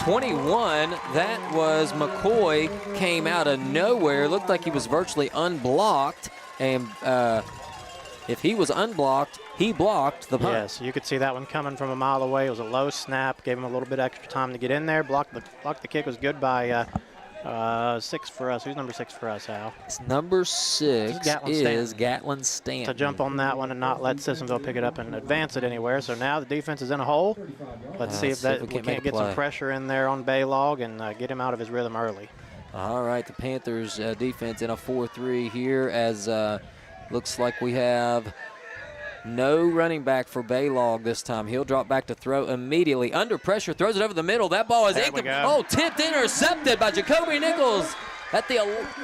21, that was McCoy, came out of nowhere. Looked like he was virtually unblocked, and if he was unblocked, he blocked the punt. Yes, you could see that one coming from a mile away. It was a low snap, gave him a little bit extra time to get in there. Blocked the kick was good by 6 for us. Who's number 6 for us, Al? Number 6 is Gatlin Stanton. To jump on that one and not let Sissonville pick it up and advance it anywhere. So now the defense is in a hole. Let's see if we can't get some pressure in there on Baylog and get him out of his rhythm early. All right, the Panthers defense in a 4-3 here, as looks like we have no running back for Baylog this time. He'll drop back to throw immediately. Under pressure, throws it over the middle. That ball is tipped, intercepted by Jacoby Nichols at the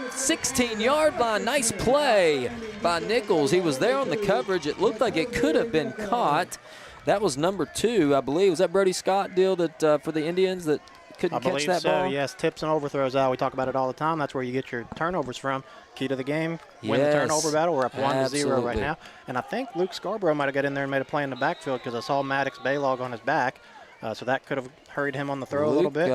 16-yard line. Nice play by Nichols. He was there on the coverage. It looked like it could have been caught. That was number 2, I believe. Was that Brody Scott deal that for the Indians that couldn't catch that ball? Yes, tips and overthrows, Al. We talk about it all the time. That's where you get your turnovers from. Key to the game, win the turnover battle. We're up 1-0 right now. And I think Luke Scarborough might have got in there and made a play in the backfield because I saw Maddox Baylog on his back. So that could have hurried him on the throw a little bit.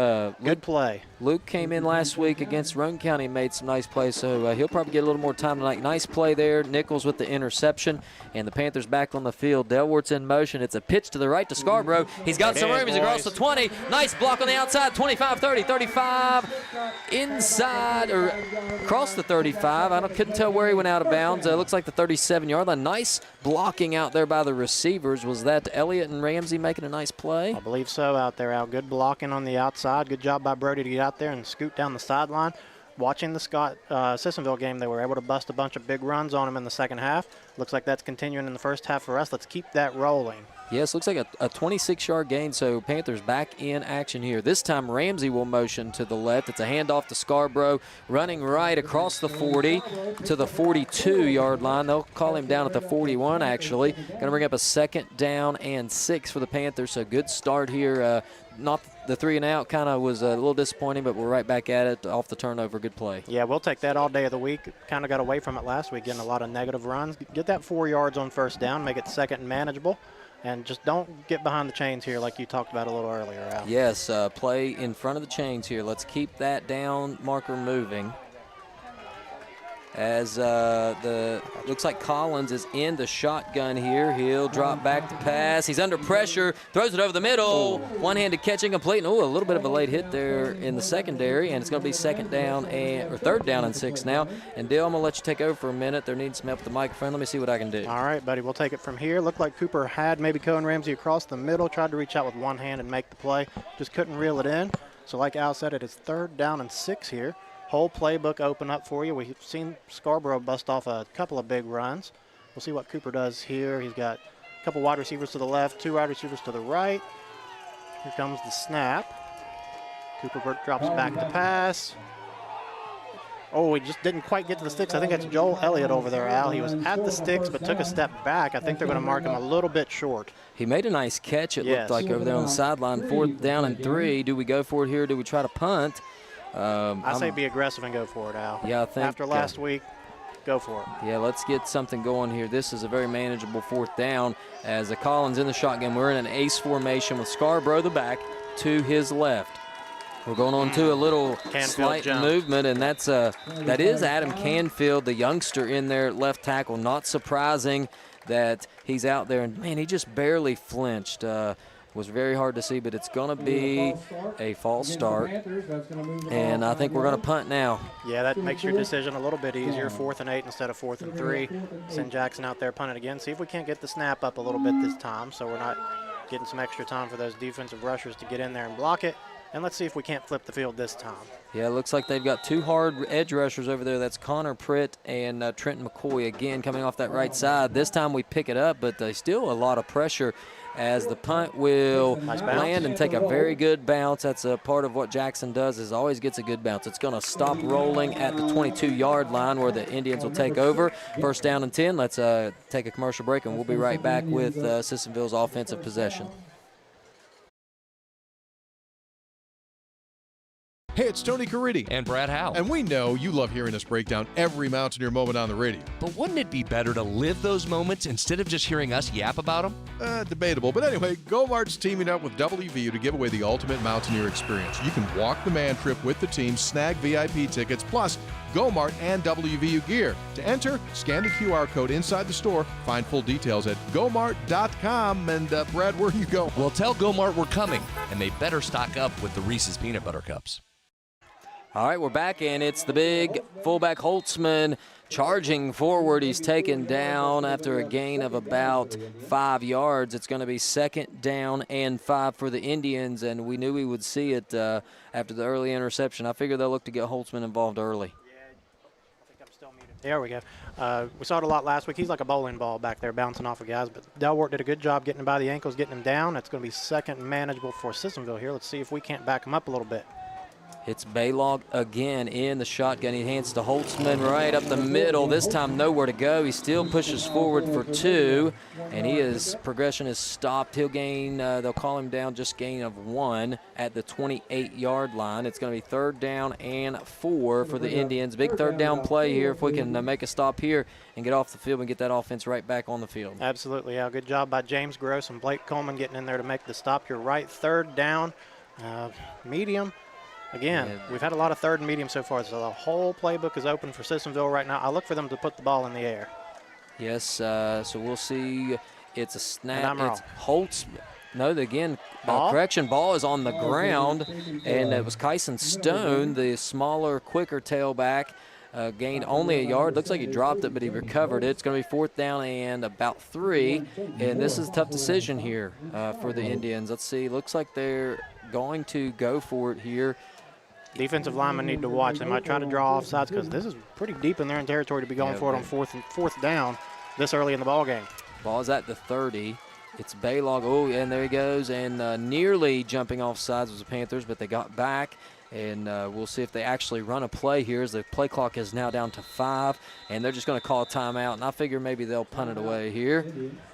Good play. Luke came in last week against Roane County and made some nice plays, so he'll probably get a little more time tonight. Nice play there. Nichols with the interception, and the Panthers back on the field. Delwort's in motion. It's a pitch to the right to Scarborough. He's got some room. He's across the 20. Nice block on the outside. 25, 30, 35. Inside or across the 35. I couldn't tell where he went out of bounds. Looks like the 37-yard line. Nice blocking out there by the receivers. Was that Elliott and Ramsey making a nice play? I believe so out there, Al. Good blocking on the outside. Good job by Brody to get out there and scoot down the sideline. Watching the Sissonville game, they were able to bust a bunch of big runs on him in the second half. Looks like that's continuing in the first half for us. Let's keep that rolling. Yes, looks like a 26-yard gain, so Panthers back in action here. This time Ramsey will motion to the left. It's a handoff to Scarborough, running right across the 40 to the 42-yard line. They'll call him down at the 41, actually. Going to bring up a 2nd down and 6 for the Panthers, so good start here. Not the 3 and out, kind of was a little disappointing, but we're right back at it off the turnover. Good play. Yeah, we'll take that all day of the week. Kind of got away from it last week, getting a lot of negative runs. Get that 4 yards on first down, make it 2nd and manageable. And just don't get behind the chains here like you talked about a little earlier, Al. Yes, play in front of the chains here. Let's keep that down marker moving. As looks like Collins is in the shotgun here. He'll drop back to pass. He's under pressure, throws it over the middle. One-handed catch incomplete. And a little bit of a late hit there in the secondary, and it's going to be 3rd down and 6 now. And Dale, I'm going to let you take over for a minute. They're needing some help with the microphone. Let me see what I can do. All right, buddy, we'll take it from here. Looked like Cooper had maybe Cohen Ramsey across the middle, tried to reach out with one hand and make the play. Just couldn't reel it in. So like Al said, it is 3rd down and 6 here. Whole playbook open up for you. We've seen Scarborough bust off a couple of big runs. We'll see what Cooper does here. He's got a couple wide receivers to the left, 2 wide receivers to the right. Here comes the snap. Cooper drops back to pass. Oh, he just didn't quite get to the sticks. I think that's Joel Elliott over there, Al. He was at the sticks but took a step back. I think they're going to mark him a little bit short. He made a nice catch, it looked like, over there on the sideline. 4th down and 3. Do we go for it here? Do we try to punt? I say be aggressive and go for it, Al. Yeah, I think after last week, go for it. Yeah, let's get something going here. This is a very manageable 4th down as Collins in the shotgun. We're in an ace formation with Scarborough the back to his left. We're going on to a little slight movement, and that is Adam Canfield, the youngster in there at left tackle. Not surprising that he's out there, and man, he just barely flinched. was very hard to see, but it's going to be a false start. And I think we're going to punt now. Yeah, that makes your decision a little bit easier. 4th and 8 instead of 4th and 3. Send Jackson out there, punt it again. See if we can't get the snap up a little bit this time, so we're not getting some extra time for those defensive rushers to get in there and block it. And let's see if we can't flip the field this time. Yeah, it looks like they've got 2 hard edge rushers over there. That's Connor Pritt and Trenton McCoy again coming off that right side. This time we pick it up, but still a lot of pressure as the punt will land and take a very good bounce. That's a part of what Jackson does, is always gets a good bounce. It's going to stop rolling at the 22-yard line where the Indians will take over. 1st down and 10. Let's take a commercial break, and we'll be right back with Sissonville's offensive possession. Hey, it's Tony Caridi. And Brad Howe. And we know you love hearing us break down every Mountaineer moment on the radio. But wouldn't it be better to live those moments instead of just hearing us yap about them? Debatable. But anyway, GoMart's teaming up with WVU to give away the ultimate Mountaineer experience. You can walk the man trip with the team, snag VIP tickets, plus GoMart and WVU gear. To enter, scan the QR code inside the store. Find full details at gomart.com. And Brad, where do you go? Well, tell GoMart we're coming, and they better stock up with the Reese's Peanut Butter Cups. All right, we're back, and it's the big fullback Holtzman charging forward. He's taken down after a gain of about 5 yards. It's going to be 2nd down and 5 for the Indians, and we knew we would see it after the early interception. I figure they'll look to get Holtzman involved early. There we go. We saw it a lot last week. He's like a bowling ball back there bouncing off of guys, but Delwart did a good job getting him by the ankles, getting him down. That's going to be 2nd and manageable for Sissonville here. Let's see if we can't back him up a little bit. It's Baylog again in the shotgun. He hands to Holtzman right up the middle. This time nowhere to go. He still pushes forward for 2, and his progression is stopped. He'll gain, they'll call him down, just gain of 1 at the 28-yard line. It's going to be 3rd down and 4 for the Indians. Big 3rd down play here if we can make a stop here and get off the field and get that offense right back on the field. Absolutely, yeah. Good job by James Gross and Blake Coleman getting in there to make the stop. You're right, 3rd down, medium. Again, we've had a lot of 3rd and medium so far, so the whole playbook is open for Sissonville right now. I look for them to put the ball in the air. Yes, so we'll see. It's a snap. And I'm wrong. It's Holtzman. No, again, correction, ball is on the ground, and it was Kyson Stone, the smaller, quicker tailback, gained only a yard. Looks like he dropped it, but he recovered it. It's going to be 4th down and about 3, and this is a tough decision here for the Indians. Let's see. Looks like they're going to go for it here. Defensive linemen need to watch. They might try to draw offsides because this is pretty deep in their own territory to be going for it on 4th down this early in the ball game. Ball is at the 30. It's Baylog. Oh, and there he goes. And nearly jumping off sides was the Panthers, but they got back. And we'll see if they actually run a play here as the play clock is now down to 5. And they're just going to call a timeout. And I figure maybe they'll punt it away here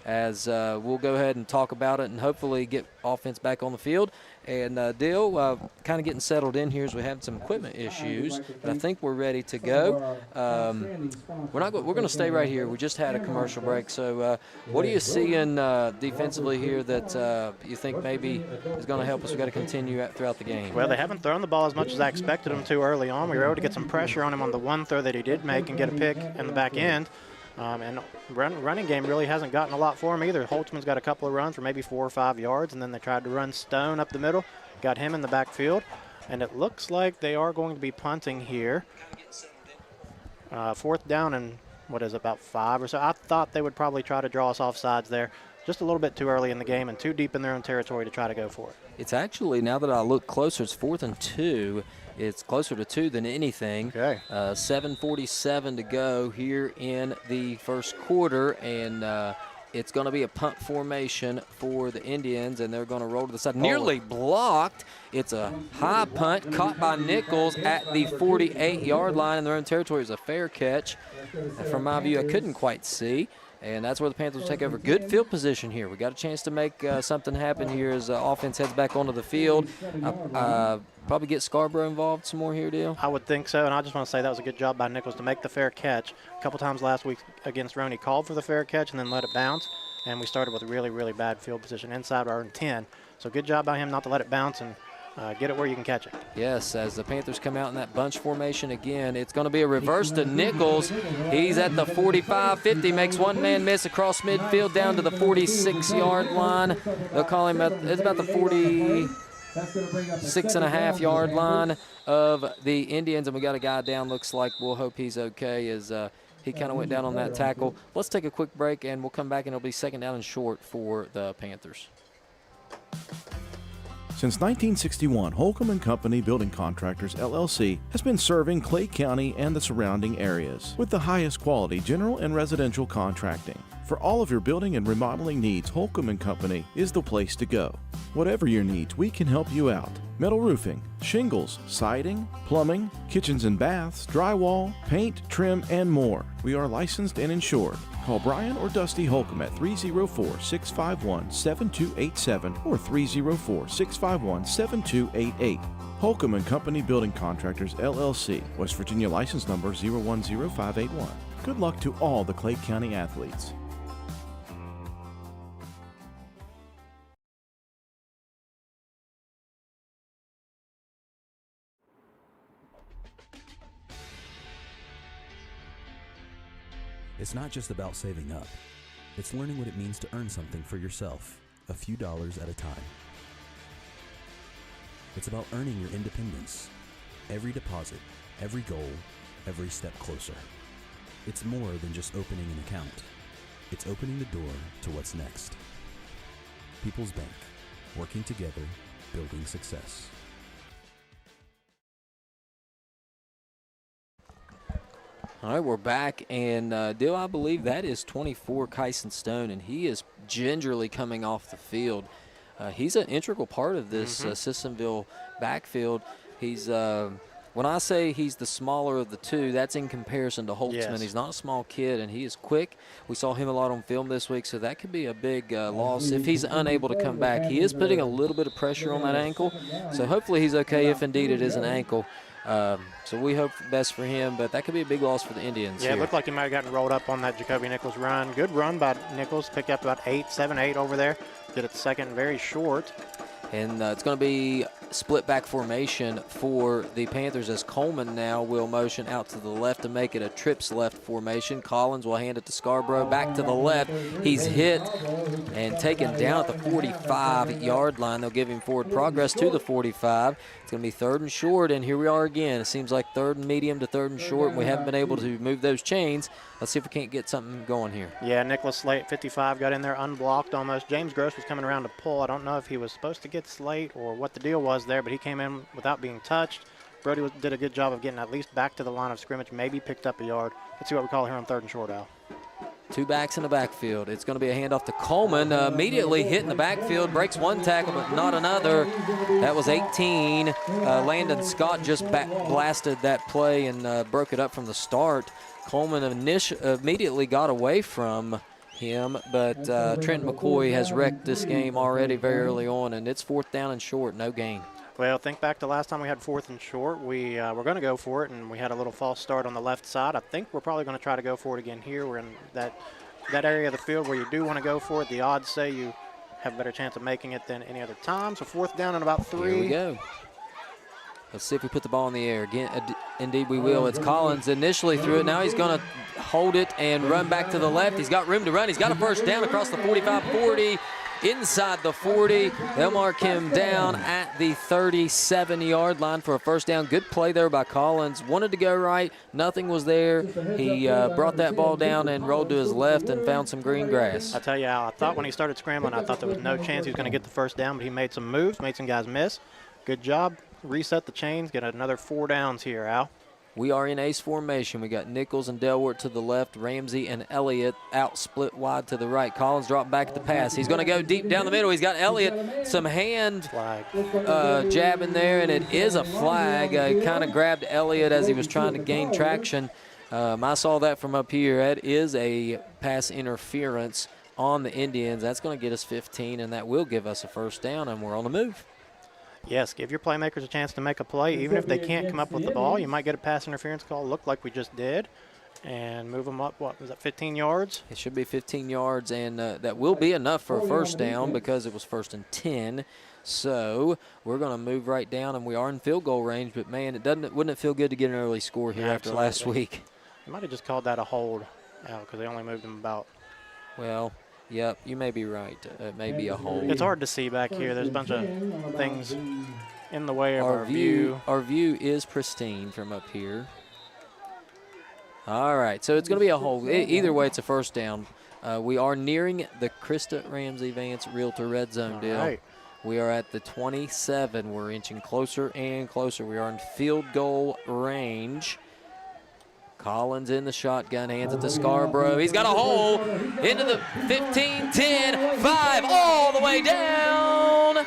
as we'll go ahead and talk about it and hopefully get offense back on the field. And Dill, kind of getting settled in here as we have some equipment issues, but I think we're ready to go. We're going to stay right here. We just had a commercial break. So what are you seeing defensively here that you think maybe is going to help us? We've got to continue throughout the game. Well, they haven't thrown the ball as much as I expected them to early on. We were able to get some pressure on him on the one throw that he did make and get a pick in the back end. And running game really hasn't gotten a lot for him either. Holtzman's got a couple of runs for maybe 4 or 5 yards, and then they tried to run Stone up the middle, got him in the backfield, and it looks like they are going to be punting here. 4th down and, about 5 or so. I thought they would probably try to draw us off sides there. Just a little bit too early in the game and too deep in their own territory to try to go for it. It's actually, now that I look closer, it's 4th and 2. It's closer to 2 than anything. Okay. 7:47 to go here in the first quarter, and it's going to be a punt formation for the Indians, and they're going to roll to the side. Nearly blocked. It's a high punt caught by Nichols at the 48-yard line in their own territory. It's a fair catch. From my view, I couldn't quite see. And that's where the Panthers take over. Good field position here. We got a chance to make something happen here as offense heads back onto the field. Probably get Scarborough involved some more here, Dale? I would think so, and I just want to say that was a good job by Nichols to make the fair catch. A couple times last week against Roney, called for the fair catch and then let it bounce, and we started with a really, really bad field position inside our own 10. So good job by him not to let it bounce and get it where you can catch it. Yes, as the Panthers come out in that bunch formation again, it's going to be a reverse to Nichols. He's at the 45-50, makes one man miss across midfield down to the 46-yard line. They'll call him it's about the 46.5-yard line of the Indians, and we got a guy down, looks like. We'll hope he's okay as he kind of went down on that tackle. Let's take a quick break, and we'll come back, and it'll be second down and short for the Panthers. Since 1961, Holcomb & Company Building Contractors, LLC has been serving Clay County and the surrounding areas with the highest quality general and residential contracting. For all of your building and remodeling needs, Holcomb & Company is the place to go. Whatever your needs, we can help you out. Metal roofing, shingles, siding, plumbing, kitchens and baths, drywall, paint, trim, and more. We are licensed and insured. Call Brian or Dusty Holcomb at 304-651-7287 or 304-651-7288. Holcomb & Company Building Contractors, LLC, West Virginia license number 010581. Good luck to all the Clay County athletes. It's not just about saving up. It's learning what it means to earn something for yourself, a few dollars at a time. It's about earning your independence. Every deposit, every goal, every step closer. It's more than just opening an account. It's opening the door to what's next. People's Bank, working together, building success. All right, we're back, and Dill, I believe that is 24 Kyson Stone, and he is gingerly coming off the field. He's an integral part of this Sissonville backfield. He's when I say he's the smaller of the two, that's in comparison to Holtzman. Yes. He's not a small kid, and he is quick. We saw him a lot on film this week, so that could be a big loss if he's unable to come back. He is putting a little bit of pressure on that ankle, so hopefully he's okay if indeed it is an ankle. So we hope best for him, but that could be a big loss for the Indians. Yeah, it looked like he might have gotten rolled up on that Jacoby Nichols run. Good run by Nichols, picked up about 7-8 over there. Did it second, very short. And it's going to be split back formation for the Panthers as Coleman now will motion out to the left to make it a trips left formation. Collins will hand it to Scarborough back to the left. He's hit and taken down at the 45-yard line. They'll give him forward progress to the 45. It's going to be third and short, and here we are again. It seems like third and medium to third and short, and we haven't been able to move those chains. Let's see if we can't get something going here. Yeah, Nicholas Slate, 55, got in there unblocked almost. James Gross was coming around to pull. I don't know if he was supposed to get Slate or what the deal was there, but he came in without being touched. Brody did a good job of getting at least back to the line of scrimmage, maybe picked up a yard. Let's see what we call here on third and short, Al. Two backs in the backfield. It's going to be a handoff to Coleman. Immediately hit in the backfield, breaks one tackle, but not another. That was 18. Landon Scott just blasted that play and broke it up from the start. Coleman immediately got away from him, but Trent McCoy has wrecked this game already very early on, and it's fourth down and short, no gain. Well, think back to last time we had fourth and short. We were going to go for it, and we had a little false start on the left side. I think we're probably going to try to go for it again here. We're in that area of the field where you do want to go for it. The odds say you have a better chance of making it than any other time. So fourth down and about 3. Here we go. Let's see if we put the ball in the air. Again, indeed we will. It's Collins initially threw it. Now he's going to hold it and run back to the left. He's got room to run. He's got a first down across the 45-40. Inside the 40, they'll mark him down at the 37-yard line for a first down. Good play there by Collins. Wanted to go right, nothing was there. He brought that ball down and rolled to his left and found some green grass. I tell you, Al, I thought when he started scrambling, I thought there was no chance he was going to get the first down, but he made some moves, made some guys miss. Good job. Reset the chains, get another 4 downs here, Al. We are in ace formation. We got Nichols and Delwart to the left, Ramsey and Elliott out split wide to the right. Collins dropped back at the pass. He's going to go deep down the middle. He's got Elliott some hand jab in there, and it is a flag. Kind of grabbed Elliott as he was trying to gain traction. I saw that from up here. That is a pass interference on the Indians. That's going to get us 15, and that will give us a first down, and we're on the move. Yes, give your playmakers a chance to make a play. Even if they can't come up with the ball, you might get a pass interference call. Looked like we just did. and move them up, what was that, 15 yards? It should be 15 yards, and that will be enough for a first down because it was 1st and 10. So we're going to move right down, and we are in field goal range. But, man, wouldn't it feel good to get an early score here after last week? They might have just called that a hold out because they only moved them about. Well, yep, you may be right. It may be a hold. It's hard to see back here. There's a bunch of things in the way of our view. Our view is pristine from up here. All right, so it's going to be a hold. Either way, it's a first down. We are nearing the Krista Ramsey Vance Realtor Red Zone deal. Right. We are at the 27. We're inching closer and closer. We are in field goal range. Collins in the shotgun, hands it to Scarborough. He's got a hole into the 15, 10, 5, all the way down.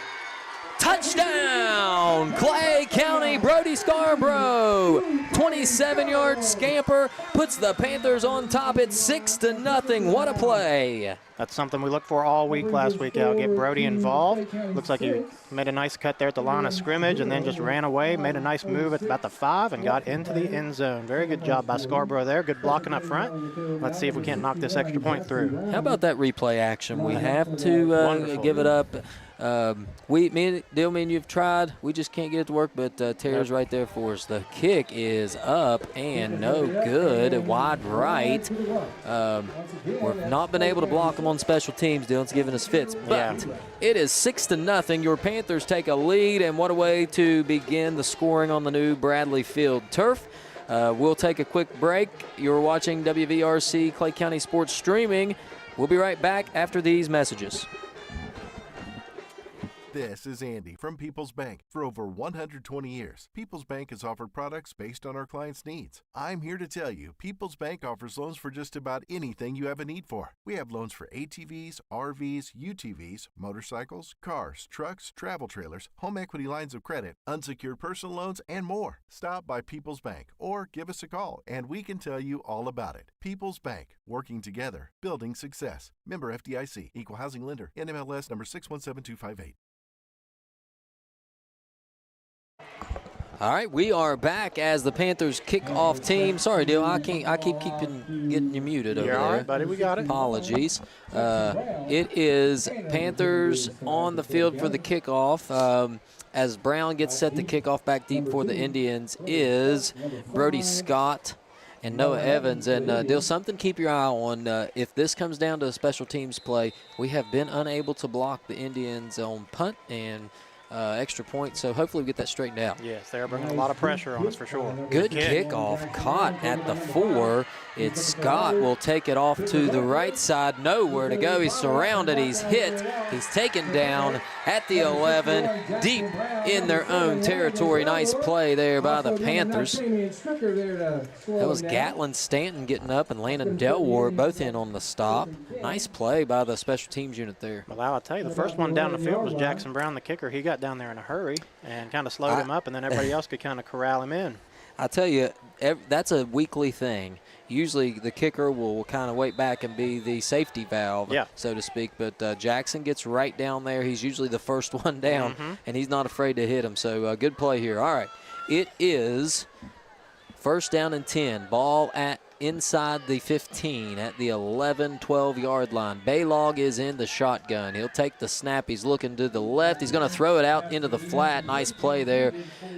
Touchdown, Clay County, Brody Scarborough. 27-yard scamper puts the Panthers on top at 6-0. What a play. That's something we looked for all week last week, Al. Get Brody involved. Looks like he made a nice cut there at the line of scrimmage and then just ran away, made a nice move at about the 5 and got into the end zone. Very good job by Scarborough there. Good blocking up front. Let's see if we can't knock this extra point through. How about that replay action? We have to give it up. Me and you've tried. We just can't get it to work, but Tara's right there for us. The kick is up and no good. Wide right. We've not been able to block them on special teams. Dylan's giving us fits, but it is 6-0. Your Panthers take a lead, and what a way to begin the scoring on the new Bradley Field turf. We'll take a quick break. You're watching WVRC Clay County Sports Streaming. We'll be right back after these messages. This is Andy from People's Bank. For over 120 years, People's Bank has offered products based on our clients' needs. I'm here to tell you, People's Bank offers loans for just about anything you have a need for. We have loans for ATVs, RVs, UTVs, motorcycles, cars, trucks, travel trailers, home equity lines of credit, unsecured personal loans, and more. Stop by People's Bank or give us a call, and we can tell you all about it. People's Bank, working together, building success. Member FDIC, Equal Housing Lender, NMLS number 617258. All right, we are back as the Panthers kickoff team. Sorry, Dale, I keep getting you muted over there. All right, buddy, we got it. Apologies. It is Panthers on the field for the kickoff. As Brown gets set to kick off back deep for the Indians is Brody Scott and Noah Evans. And, Dale, something to keep your eye on. If this comes down to a special teams play, we have been unable to block the Indians on punt and extra point, so hopefully we get that straightened out. Yes, they're bringing a lot of pressure on us for sure. Good kickoff, caught at the 4. It's Scott will take it off to the right side. Nowhere to go. He's surrounded. He's hit. He's taken down at the 11, deep in their own territory. Nice play there by the Panthers. That was Gatlin Stanton getting up and Landon Delwar both in on the stop. Nice play by the special teams unit there. Well, I'll tell you, the first one down the field was Jackson Brown, the kicker. He got down there in a hurry and kind of slowed him up, and then everybody else could kind of corral him in. I tell you, that's a weekly thing. Usually the kicker will kind of wait back and be the safety valve, so to speak. But Jackson gets right down there. He's usually the first one down, and he's not afraid to hit him. So good play here. All right, it is first down and 10. Ball at inside the 15 at the 11, 12-yard line. Baylog is in the shotgun. He'll take the snap. He's looking to the left. He's going to throw it out into the flat. Nice play there.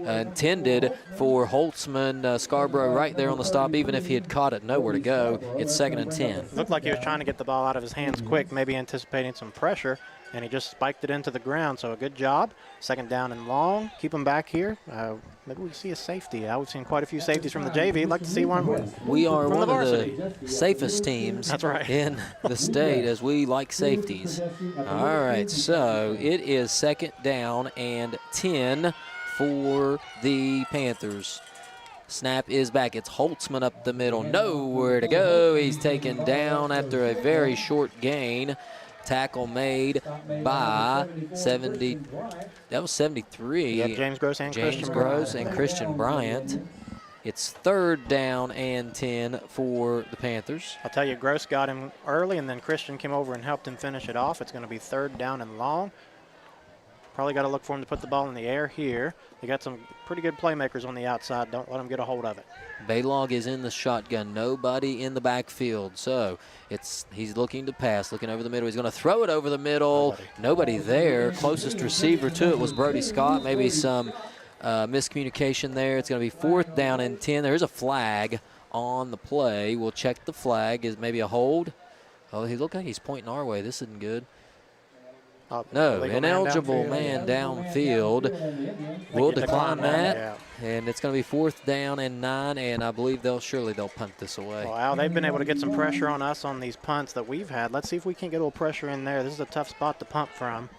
Intended for Holtzman. Scarborough right there on the stop. Even if he had caught it, nowhere to go. It's 2nd and 10. Looked like he was trying to get the ball out of his hands quick, maybe anticipating some pressure, and he just spiked it into the ground. So a good job. 2nd down and long. Keep him back here. Maybe we see a safety. We've seen quite a few safeties from the JV. I'd like to see one. We are from one the of Varsity. the safest teams in the state as we like safeties. All right, so it is 2nd down and 10 for the Panthers. Snap is back. It's Holtzman up the middle. Nowhere to go. He's taken down after a very short gain. Tackle made by 70. That was 73. Yeah, James Gross and Christian Bryant. It's 3rd down and 10 for the Panthers. I'll tell you, Gross got him early, and then Christian came over and helped him finish it off. It's going to be 3rd down and long. Probably got to look for them to put the ball in the air here. They got some pretty good playmakers on the outside. Don't let them get a hold of it. Baylog is in the shotgun. Nobody in the backfield. So he's looking to pass, looking over the middle. He's going to throw it over the middle. Nobody there. Closest receiver to it was Brody Scott. Maybe some miscommunication there. It's going to be 4th down and 10. There's a flag on the play. We'll check the flag. Is maybe a hold? Oh, he looked like he's pointing our way. This isn't good. No, ineligible man downfield. We'll decline that, and it's going to be 4th down and 9, and I believe they'll punt this away. Wow, they've been able to get some pressure on us on these punts that we've had. Let's see if we can't get a little pressure in there. This is a tough spot to punt from.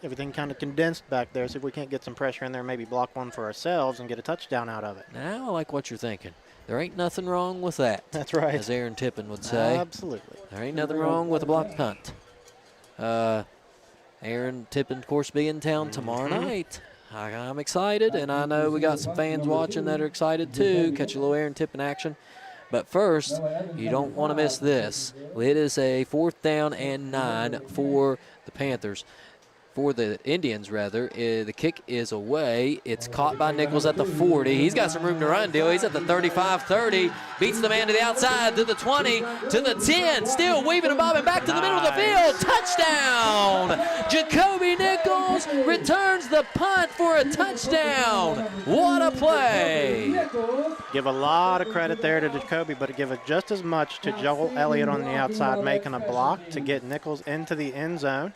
Everything kind of condensed back there. See if we can't get some pressure in there, maybe block one for ourselves and get a touchdown out of it. Now I like what you're thinking. There ain't nothing wrong with that. That's right. As Aaron Tippin would say. Absolutely. There ain't nothing wrong with a block punt. Aaron Tippin, of course, be in town tomorrow night. I'm excited, and I know we got some fans watching that are excited too. Catch a little Aaron Tippin action. But first, you don't want to miss this. It is a 4th down and 9 for the Panthers. For the Indians, rather. The kick is away. It's caught by Nichols at the 40. He's got some room to run, Deal. He's at the 35-30. Beats the man to the outside, to the 20, to the 10. Still weaving and bobbing back to the middle of the field. Touchdown! Jacoby Nichols returns the punt for a touchdown. What a play! Give a lot of credit there to Jacoby, but give it just as much to Joel Elliott on the outside making a block to get Nichols into the end zone.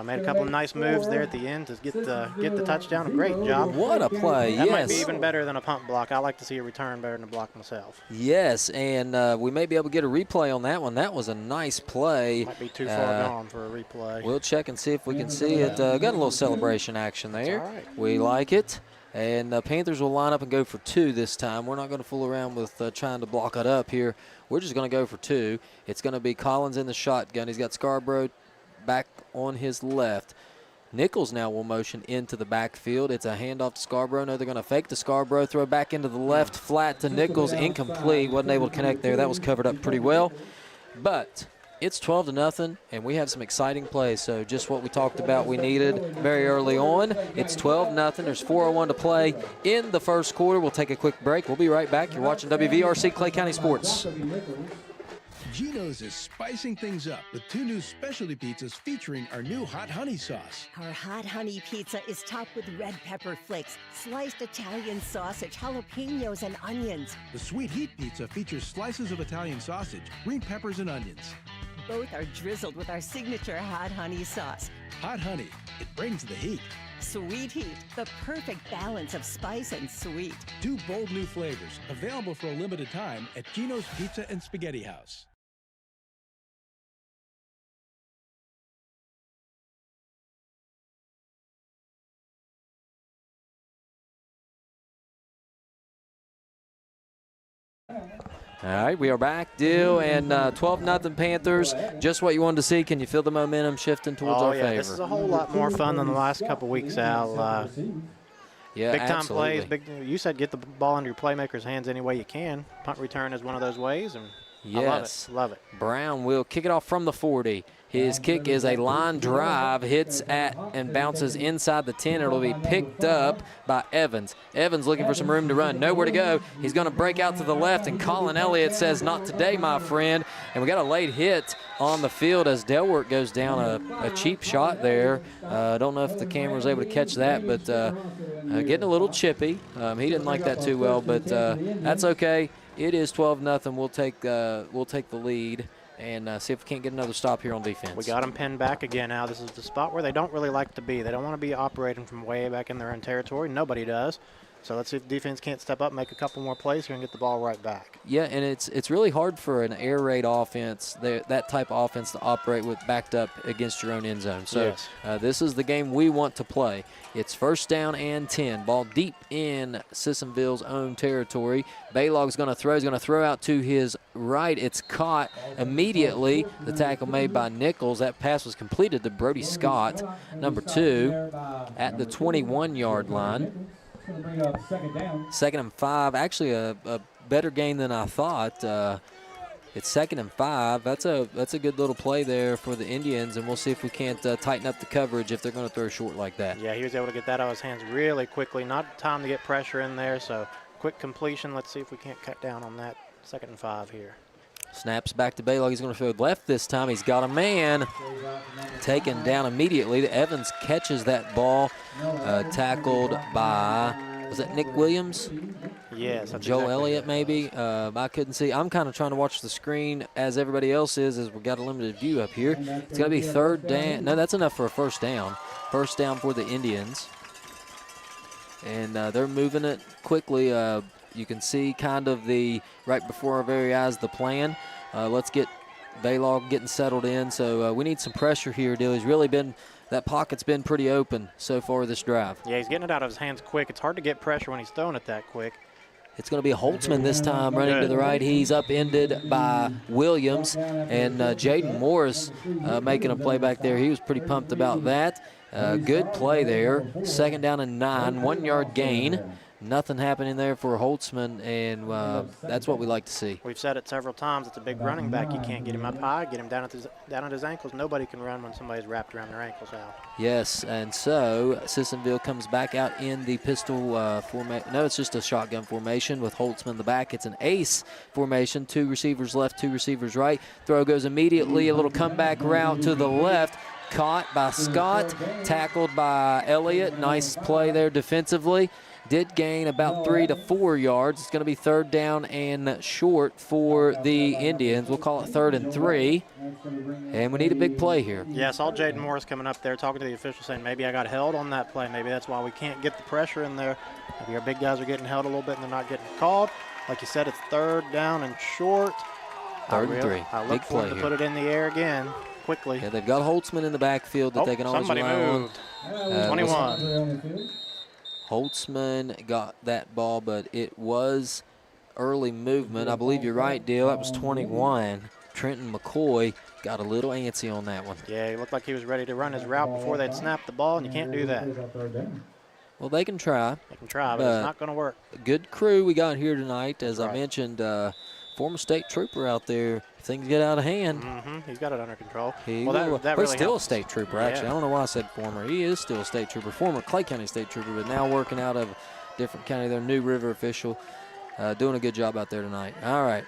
Made a couple of nice moves there at the end to get the touchdown. A great job. What a play, That yes. might be even better than a punt block. I like to see a return better than a block myself. Yes, and we may be able to get a replay on that one. That was a nice play. Might be too far gone for a replay. We'll check and see if we can see it. Got a little celebration action there. All right. We like it. And the Panthers will line up and go for 2 this time. We're not going to fool around with trying to block it up here. We're just going to go for 2. It's going to be Collins in the shotgun. He's got Scarborough back on his left. Nichols now will motion into the backfield. It's a handoff to Scarborough. No, they're going to fake to Scarborough, throw back into the left, flat to Nichols, incomplete. Wasn't able to connect there. That was covered up pretty well. But it's 12-0, and we have some exciting plays. So just what we talked about we needed very early on. It's 12-0. There's 4:01 to play in the first quarter. We'll take a quick break. We'll be right back. You're watching WVRC Clay County Sports. Geno's is spicing things up with 2 new specialty pizzas featuring our new hot honey sauce. Our hot honey pizza is topped with red pepper flakes, sliced Italian sausage, jalapenos, and onions. The sweet heat pizza features slices of Italian sausage, green peppers, and onions. Both are drizzled with our signature hot honey sauce. Hot honey, it brings the heat. Sweet heat, the perfect balance of spice and sweet. 2 bold new flavors, available for a limited time at Geno's Pizza and Spaghetti House. All right, we are back, Dill, and 12-0 Panthers. Just what you wanted to see. Can you feel the momentum shifting towards our favor? This is a whole lot more fun than the last couple weeks, Al. Yeah, big-time absolutely. plays. You said get the ball into your playmaker's hands any way you can. Punt return is one of those ways, and Yes. I love it. Brown will kick it off from the 40. His kick is a line drive, hits at and bounces inside the 10. It'll be picked up by Evans. Evans looking for some room to run. Nowhere to go. He's going to break out to the left, and Colin Elliott says, "Not today, my friend." And we got a late hit on the field as Delwork goes down a cheap shot there. I don't know if the camera was able to catch that, but getting a little chippy. He didn't like that too well, but that's okay. It is 12-0. We'll take the lead and see if we can't get another stop here on defense. We got them pinned back again now. This is the spot where they don't really like to be. They don't want to be operating from way back in their own territory. Nobody does. So let's see if defense can't step up, make a couple more plays here, and get the ball right back. Yeah, and it's really hard for an air raid offense, that type of offense, to operate with backed up against your own end zone. So Yes. This is the game we want to play. It's 1st down and 10. Ball deep in Sissonville's own territory. Baylog's going to throw. He's going to throw out to his right. It's caught immediately. The tackle made by Nichols. That pass was completed to Brody Scott, number 2, at the 21-yard line. 2nd and 5. Actually, a better game than I thought. It's 2nd and 5. That's a good little play there for the Indians, and we'll see if we can't tighten up the coverage if they're going to throw short like that. Yeah, he was able to get that out of his hands really quickly. Not time to get pressure in there, so quick completion. Let's see if we can't cut down on that 2nd and 5 here. Snaps back to Baylog. He's going to throw left this time. He's got a man taken down immediately. Evans catches that ball, tackled by, was that Nick Williams? Yes. That's Joe exactly Elliott, it. maybe. I couldn't see. I'm kind of trying to watch the screen as everybody else is, as we've got a limited view up here. It's going to be 3rd down. No, that's enough for a 1st down. 1st down for the Indians. And they're moving it quickly. You can see kind of right before our very eyes, the plan. Let's get Baylog getting settled in. So we need some pressure here, Dilly's really been, that pocket's been pretty open so far this drive. Yeah, he's getting it out of his hands quick. It's hard to get pressure when he's throwing it that quick. It's going to be Holtzman this time running to the right. He's upended by Williams. And Jaden Morris making a play back there. He was pretty pumped about that. Good play there. 2nd down and 9, 1-yard gain. Nothing happening there for Holtzman, and that's what we like to see. We've said it several times. It's a big running back. You can't get him up high, get him down at his ankles. Nobody can run when somebody's wrapped around their ankles out. Yes, and so Sissonville comes back out in the pistol formation. No, it's just a shotgun formation with Holtzman in the back. It's an ace formation, 2 receivers left, 2 receivers right. Throw goes immediately, a little comeback route to the left. Caught by Scott, tackled by Elliott. Nice play there defensively. Did gain about 3 to 4 yards. It's going to be 3rd down and short for the Indians. We'll call it 3rd and 3. And we need a big play here. Yeah, I saw Jaden Morris coming up there talking to the official saying maybe I got held on that play. Maybe that's why we can't get the pressure in there. Maybe our big guys are getting held a little bit and they're not getting called. Like you said, it's 3rd down and short. 3rd and 3. I look for him to put it in the air again quickly. Yeah, they've got Holtzman in the backfield that they can always rely on. Somebody moved. 21. Holtzman got that ball, but it was early movement. I believe you're right, Dale. That was 21. Trenton McCoy got a little antsy on that one. Yeah, he looked like he was ready to run his route before they'd snapped the ball, and you can't do that. Well, they can try. They can try, but it's not going to work. Good crew we got here tonight. As I mentioned, former state trooper out there. If things get out of hand. He's got it under control. But really still helps. A state trooper, actually. I don't know why I said former. He is still a state trooper. Former Clay County state trooper, but now working out of a different county. Their New River official. Doing a good job out there tonight. All right.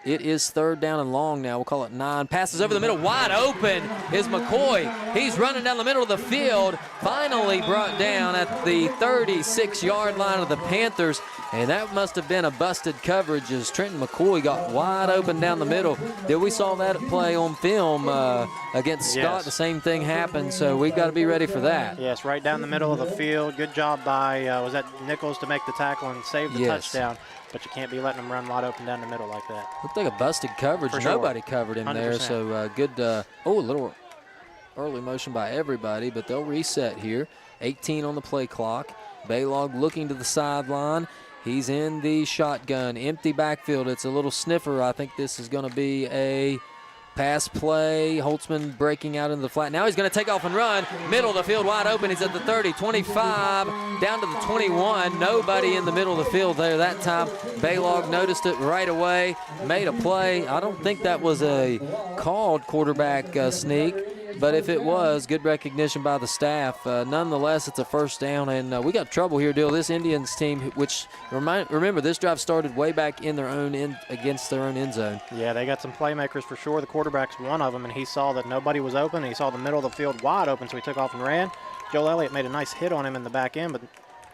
It is 3rd down and long now. We'll call it 9. Passes over the middle. Wide open is McCoy. He's running down the middle of the field. Finally brought down at the 36-yard line of the Panthers. And that must have been a busted coverage as Trenton McCoy got wide open down the middle. We saw that play on film against Scott. Yes. The same thing happened, so we've got to be ready for that. Yes, right down the middle of the field. Good job by, was that Nichols to make the tackle and save the touchdown. But you can't be letting them run wide open down the middle like that. Looked like a busted coverage. For sure. Nobody covered him 100%. there, so good. A little early motion by everybody, but they'll reset here. 18 on the play clock. Baylog looking to the sideline. He's in the shotgun, empty backfield. It's a little sniffer. I think this is going to be a pass play. Holtzman breaking out into the flat. Now he's going to take off and run. Middle of the field wide open. He's at the 30, 25, down to the 21. Nobody in the middle of the field there that time. Baylog noticed it right away, made a play. I don't think that was a called quarterback sneak. But if it was, good recognition by the staff. Nonetheless, it's a 1st down, and we got trouble here, Dill. This Indians team, which remember, this drive started way back in their own end against their own end zone. Yeah, they got some playmakers for sure. The quarterback's one of them, and he saw that nobody was open. He saw the middle of the field wide open, so he took off and ran. Joel Elliott made a nice hit on him in the back end, but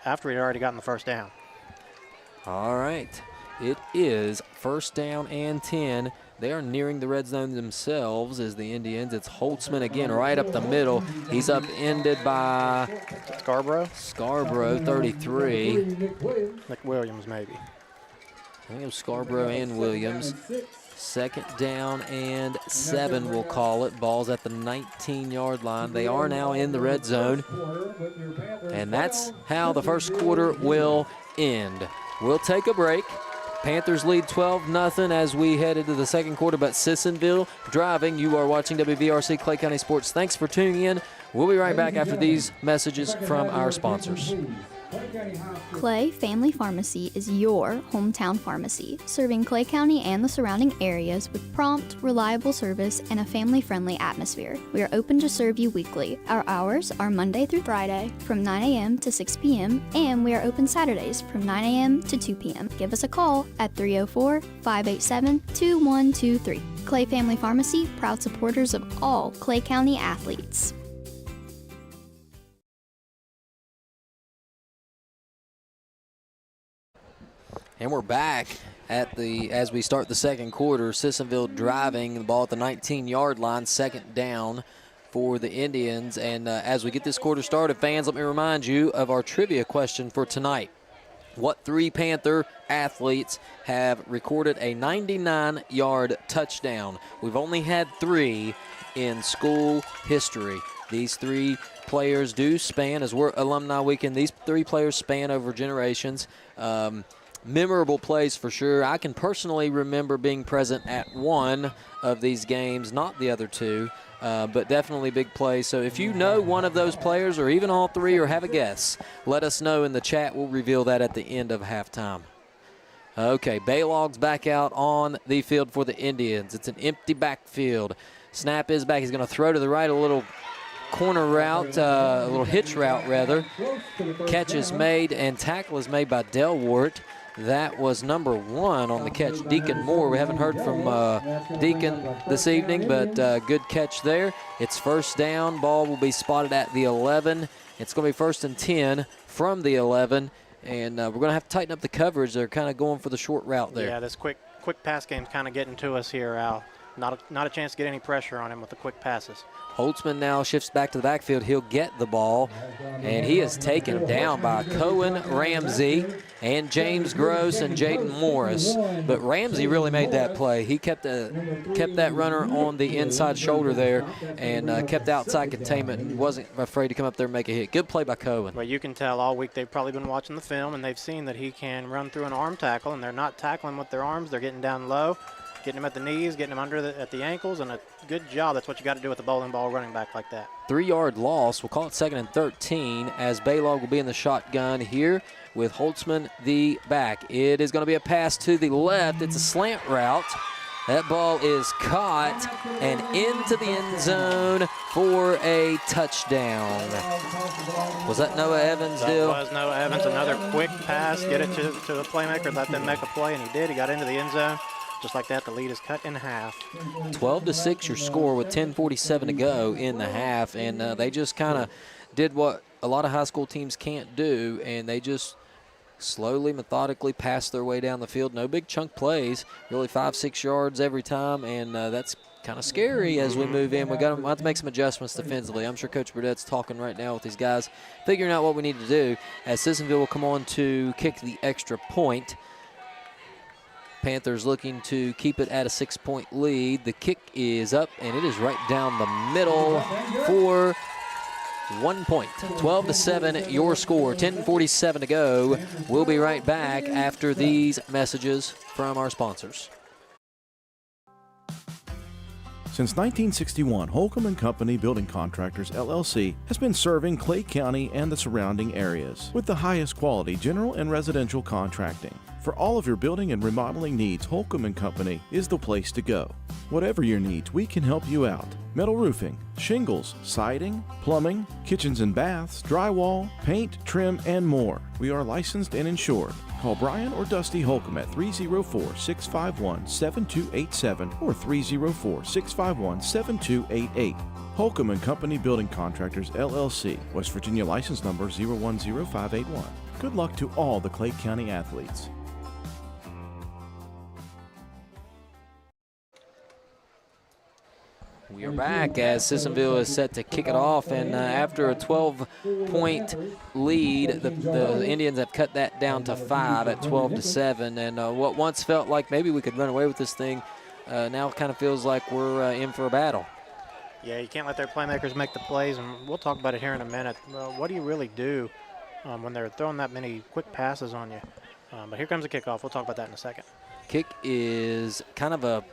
after he'd already gotten the 1st down. All right. It is 1st down and 10. They are nearing the red zone themselves as the Indians. It's Holtzman again right up the middle. He's upended by Scarborough, 33. Nick Williams, maybe. I think it was Scarborough and Williams. 2nd down and 7, we'll call it. Ball's at the 19-yard line. They are now in the red zone. And that's how the 1st quarter will end. We'll take a break. Panthers lead 12-0 as we head into the 2nd quarter, but Sissonville driving. You are watching WVRC Clay County Sports. Thanks for tuning in. We'll be right back after these messages from our sponsors. Clay Family Pharmacy is your hometown pharmacy, serving Clay County and the surrounding areas with prompt, reliable service and a family-friendly atmosphere. We are open to serve you weekly. Our hours are Monday through Friday from 9 a.m. to 6 p.m. and we are open Saturdays from 9 a.m. to 2 p.m. Give us a call at 304-587-2123. Clay Family Pharmacy, proud supporters of all Clay County athletes. And we're back as we start the second quarter. Sissonville driving the ball at the 19-yard line, second down for the Indians. And as we get this quarter started, fans, let me remind you of our trivia question for tonight. What 3 Panther athletes have recorded a 99-yard touchdown? We've only had 3 in school history. These 3 players do span, as we're Alumni Weekend, these 3 players span over generations. Memorable plays for sure. I can personally remember being present at one of these games, not the other 2, but definitely big plays. So if you know one of those players or even all 3 or have a guess, let us know in the chat. We'll reveal that at the end of halftime. Okay, Baylog's back out on the field for the Indians. It's an empty backfield. Snap is back. He's going to throw to the right, a little corner route, a little hitch route rather. Catch is made and tackle is made by Delwart. That was number 1 on the catch, Deacon Moore. We haven't heard from Deacon this evening, but good catch there. It's first down. Ball will be spotted at the 11. It's going to be 1st and 10 from the 11, and we're going to have to tighten up the coverage. They're kind of going for the short route there. Yeah, this quick pass game's kind of getting to us here, Al. Not a chance to get any pressure on him with the quick passes. Holtzman now shifts back to the backfield. He'll get the ball, and he is taken down by Cohen Ramsey and James Gross and Jaden Morris. But Ramsey really made that play. He kept that runner on the inside shoulder there and kept outside containment and wasn't afraid to come up there and make a hit. Good play by Cohen. Well, you can tell all week they've probably been watching the film, and they've seen that he can run through an arm tackle, and they're not tackling with their arms. They're getting down low, getting him at the knees, getting him at the ankles, and a good job. That's what you got to do with a bowling ball running back like that. 3-yard loss. We'll call it 2nd and 13 as Baylog will be in the shotgun here with Holtzman the back. It is going to be a pass to the left. It's a slant route. That ball is caught and into the end zone for a touchdown. Was that Noah Evans, Dill? That was Noah Evans. Another quick pass. Get it to the playmaker. Let them make a play, and he did. He got into the end zone. Just like that, the lead is cut in half. 12-6 your score with 10:47 to go in the half, and they just kind of did what a lot of high school teams can't do, and they just slowly, methodically passed their way down the field. No big chunk plays, really 5-6 yards every time, and that's kind of scary as we move in. We'll have to make some adjustments defensively. I'm sure Coach Burdett's talking right now with these guys, figuring out what we need to do as Sissonville will come on to kick the extra point. Panthers looking to keep it at a 6-point lead. The kick is up, and it is right down the middle for 1 point. 12-7, your score. 10:47 to go. We'll be right back after these messages from our sponsors. Since 1961, Holcomb & Company Building Contractors, LLC has been serving Clay County and the surrounding areas with the highest quality general and residential contracting. For all of your building and remodeling needs, Holcomb & Company is the place to go. Whatever your needs, we can help you out. Metal roofing, shingles, siding, plumbing, kitchens and baths, drywall, paint, trim, and more. We are licensed and insured. Call Brian or Dusty Holcomb at 304-651-7287 or 304-651-7288. Holcomb & Company Building Contractors, LLC, West Virginia license number 010581. Good luck to all the Clay County athletes. We are back as Sissonville is set to kick it off, and after a 12-point lead, the Indians have cut that down to 5 at 12-7, and what once felt like maybe we could run away with this thing now kind of feels like we're in for a battle. Yeah, you can't let their playmakers make the plays, and we'll talk about it here in a minute. What do you really do when they're throwing that many quick passes on you? But here comes the kickoff. We'll talk about that in a second. Kick is kind of a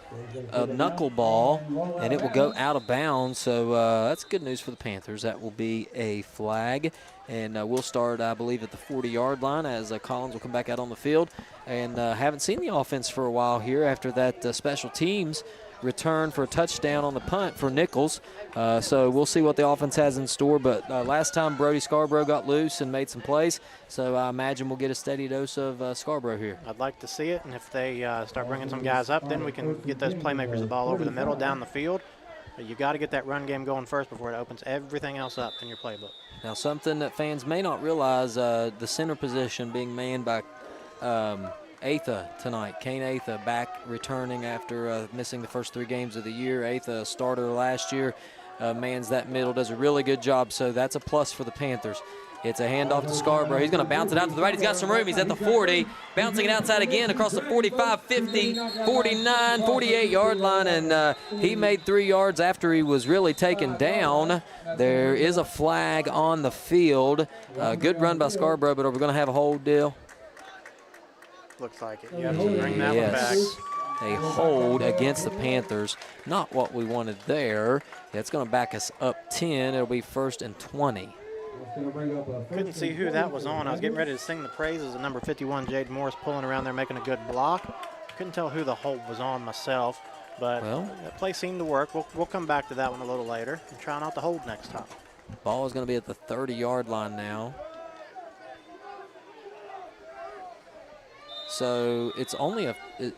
knuckleball, and it will go out of bounds. So that's good news for the Panthers. That will be a flag. And we'll start, I believe, at the 40-yard line as Collins will come back out on the field. And haven't seen the offense for a while here after that special teams return for a touchdown on the punt for Nichols. So we'll see what the offense has in store. But last time Brody Scarborough got loose and made some plays. So I imagine we'll get a steady dose of Scarborough here. I'd like to see it. And if they start bringing some guys up, then we can get those playmakers the ball over the middle, down the field. But you got to get that run game going first before it opens everything else up in your playbook. Now, something that fans may not realize, the center position being manned by Atha tonight. Kane Atha back returning after missing the first 3 games of the year. Atha, a starter last year, mans that middle, does a really good job, so that's a plus for the Panthers. It's a handoff to Scarborough. He's going to bounce it out to the right. He's got some room. He's at the 40, bouncing it outside again across the 45, 50, 49, 48-yard line, and he made 3 yards after he was really taken down. There is a flag on the field. Good run by Scarborough, but are we going to have a hold deal? Looks like it. You have to bring that one back. A hold against the Panthers. Not what we wanted there. It's going to back us up 10. It'll be 1st and 20. Couldn't see who that was on. I was getting ready to sing the praises of number 51, Jade Morris, pulling around there making a good block. Couldn't tell who the hold was on myself, but that play seemed to work. We'll come back to that one a little later and try not to hold next time. Ball is going to be at the 30-yard line now. So it's only is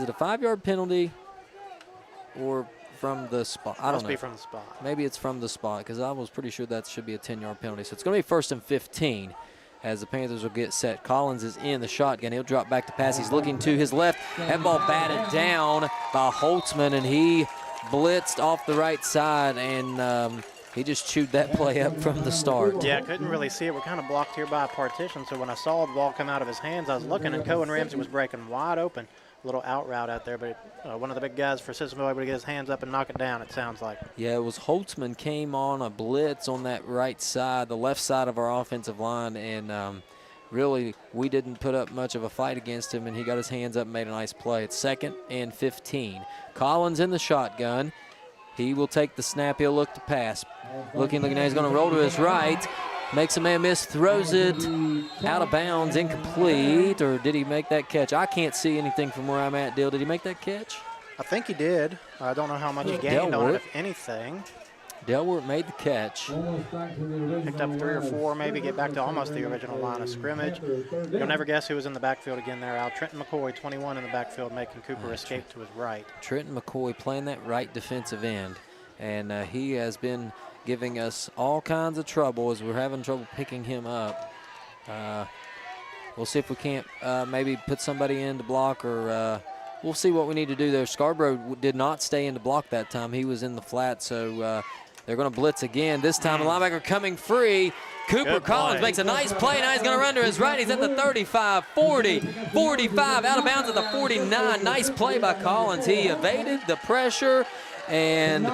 it a 5-yard penalty or from the spot? I don't know. Must be from the spot. Maybe it's from the spot because I was pretty sure that should be a 10-yard penalty. So it's going to be 1st and 15 as the Panthers will get set. Collins is in the shotgun. He'll drop back to pass. He's looking to his left. That ball batted down by Holtzman, and he blitzed off the right side, and he just chewed that play up from the start. Yeah, I couldn't really see it. We're kind of blocked here by a partition, so when I saw the ball come out of his hands, I was looking, and Cohen Ramsey was breaking wide open. A little out route out there, but one of the big guys for Sissonville able to get his hands up and knock it down, it sounds like. Yeah, it was Holtzman came on a blitz on that right side, the left side of our offensive line, and really we didn't put up much of a fight against him, and he got his hands up and made a nice play. It's 2nd and 15. Collins in the shotgun. He will take the snap. He'll look to pass. Looking now. He's going to roll to his right. Makes a man miss, throws it out of bounds, incomplete, or did he make that catch? I can't see anything from where I'm at, Dill. Did he make that catch? I think he did. I don't know how much he gained on it, if anything. Delworth made the catch. Picked up 3 or 4, maybe get back to almost the original line of scrimmage. You'll never guess who was in the backfield again there, Al. Trenton McCoy, 21 in the backfield, making Cooper escape to his right. Trenton McCoy playing that right defensive end, and he has been giving us all kinds of trouble as we're having trouble picking him up. We'll see if we can't maybe put somebody in to block, or we'll see what we need to do there. Scarborough did not stay in to block that time. He was in the flat, so they're going to blitz again. This time the linebacker coming free. Cooper Collins makes a nice play. Now he's going to run to his right. He's at the 35, 40, 45, out of bounds at the 49. Nice play by Collins. He evaded the pressure and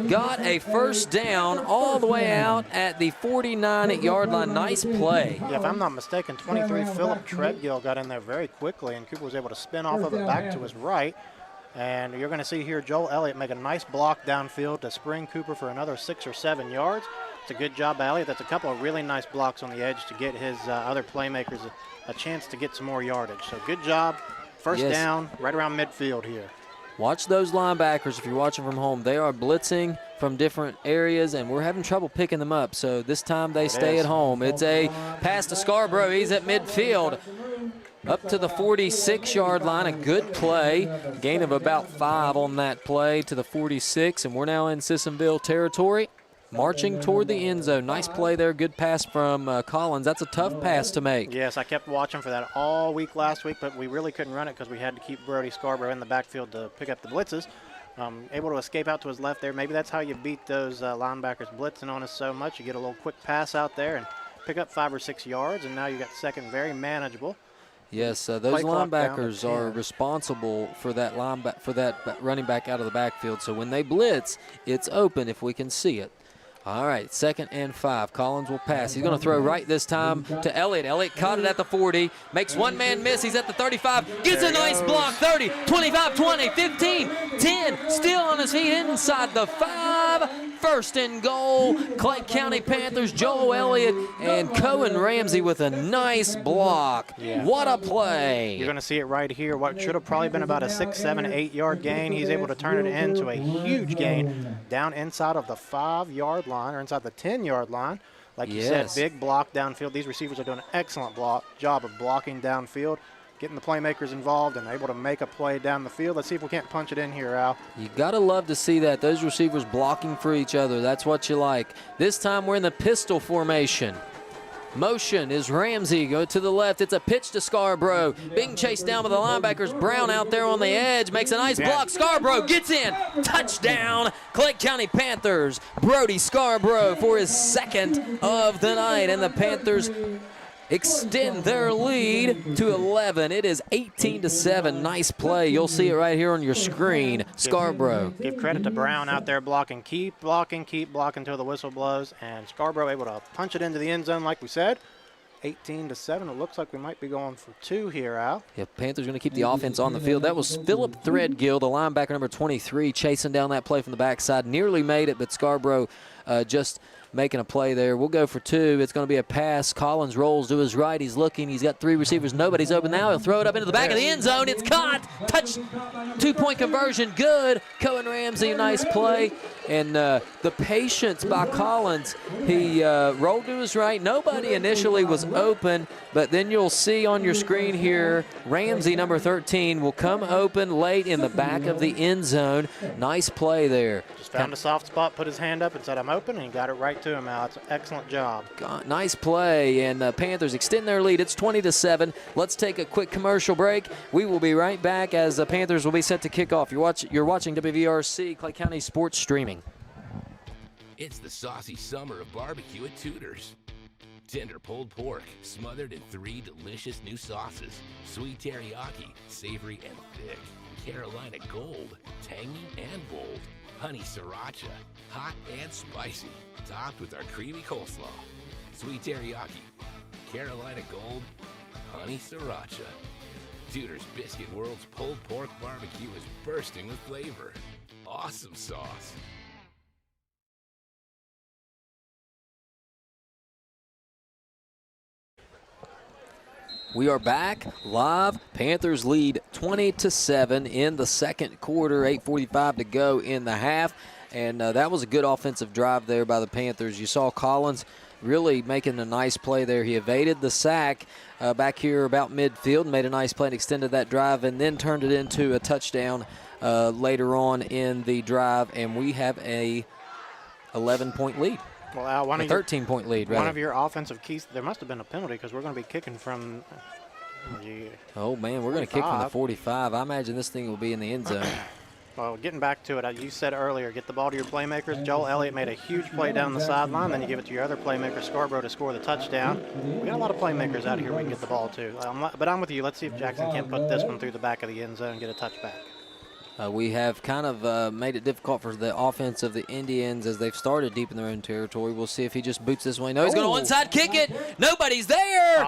got a first down all the way out at the 49-yard line. Nice play. Yeah, if I'm not mistaken, 23 Philip Treadgill got in there very quickly, and Cooper was able to spin off of it back to his right. And you're going to see here Joel Elliott make a nice block downfield to spring Cooper for another 6 or 7 yards. It's a good job by Elliott. That's a couple of really nice blocks on the edge to get his other playmakers a chance to get some more yardage. So good job. First down right around midfield here. Watch those linebackers if you're watching from home. They are blitzing from different areas, and we're having trouble picking them up. So this time they stay at home. It's a pass to Scarborough. He's at midfield. Up to the 46-yard line, a good play. Gain of about 5 on that play to the 46, and we're now in Sissonville territory. Marching toward the end zone. Nice play there. Good pass from Collins. That's a tough pass to make. Yes, I kept watching for that all week last week, but we really couldn't run it because we had to keep Brody Scarborough in the backfield to pick up the blitzes. Able to escape out to his left there. Maybe that's how you beat those linebackers blitzing on us so much. You get a little quick pass out there and pick up 5 or 6 yards, and now you got second very manageable. Yes, those linebackers are responsible for that running back out of the backfield. So when they blitz, it's open if we can see it. All right, 2nd and 5. Collins will pass. He's going to throw right this time to Elliott. Elliott caught it at the 40, makes one man miss. He's at the 35, gets a nice block. 30, 25, 20, 15, 10, still on his feet inside the 5. 1st and goal. Clay County Panthers, Joel Elliott and Cohen Ramsey with a nice block. Yeah. What a play. You're going to see it right here. What should have probably been about a 6, 7, 8-yard gain. He's able to turn it into a huge gain down inside of the 5-yard line or inside the 10-yard line. Like you said, big block downfield. These receivers are doing an excellent job of blocking downfield, getting the playmakers involved and able to make a play down the field. Let's see if we can't punch it in here, Al. You got to love to see that. Those receivers blocking for each other. That's what you like. This time we're in the pistol formation. Motion is Ramsey. Go to the left. It's a pitch to Scarborough. Being chased down by the linebackers. Brown out there on the edge. Makes a nice block. Scarborough gets in. Touchdown. Clay County Panthers. Brody Scarborough for his 2nd of the night. And the Panthers extend their lead to 11. It is 18-7. Nice play. You'll see it right here on your screen. Scarborough. Give credit to Brown out there blocking. Keep blocking until the whistle blows. And Scarborough able to punch it into the end zone like we said. 18-7. It looks like we might be going for 2 here, Al. Yeah, Panthers going to keep the offense on the field. That was Phillip Threadgill, the linebacker number 23, chasing down that play from the backside. Nearly made it, but Scarborough just making a play there. We'll go for 2. It's going to be a pass. Collins rolls to his right. He's looking. He's got 3 receivers. Nobody's open now. He'll throw it up into the back of the end zone. It's caught. Touch. 2-point conversion. Good. Cohen Ramsey, nice play. And the patience by Collins. He rolled to his right. Nobody initially was open, but then you'll see on your screen here, Ramsey, number 13, will come open late in the back of the end zone. Nice play there. Just found a soft spot, put his hand up and said, I'm open, and he got it right to him, Al. It's an excellent job. Nice play, and the Panthers extend their lead. It's 20-7. Let's take a quick commercial break. We will be right back as the Panthers will be set to kick off. You're watching WVRC, Clay County Sports Streaming. It's the saucy summer of barbecue at Tudor's. Tender pulled pork, smothered in 3 delicious new sauces. Sweet teriyaki, savory and thick. Carolina Gold, tangy and bold. Honey sriracha, hot and spicy. Topped with our creamy coleslaw. Sweet teriyaki, Carolina Gold, honey sriracha. Tudor's Biscuit World's pulled pork barbecue is bursting with flavor. Awesome sauce. We are back live. Panthers lead 20-7 in the 2nd quarter. 8:45 to go in the half. And that was a good offensive drive there by the Panthers. You saw Collins really making a nice play there. He evaded the sack back here about midfield, made a nice play and extended that drive, and then turned it into a touchdown later on in the drive. And we have a 11-point lead. Well, Al, a 13-point lead, rather. One of your offensive keys, there must have been a penalty because we're going to be kicking from Oh, man, we're going to kick from the 45. I imagine this thing will be in the end zone. Well, getting back to it, you said earlier, get the ball to your playmakers. Joel Elliott made a huge play down the sideline. Then you give it to your other playmaker, Scarborough, to score the touchdown. We got a lot of playmakers out here we can get the ball to. But I'm with you. Let's see if Jackson can't put this one through the back of the end zone and get a touchback. We have kind of made it difficult for the offense of the Indians as they've started deep in their own territory. We'll see if he just boots this way. No, he's going to onside kick it. Nobody's there.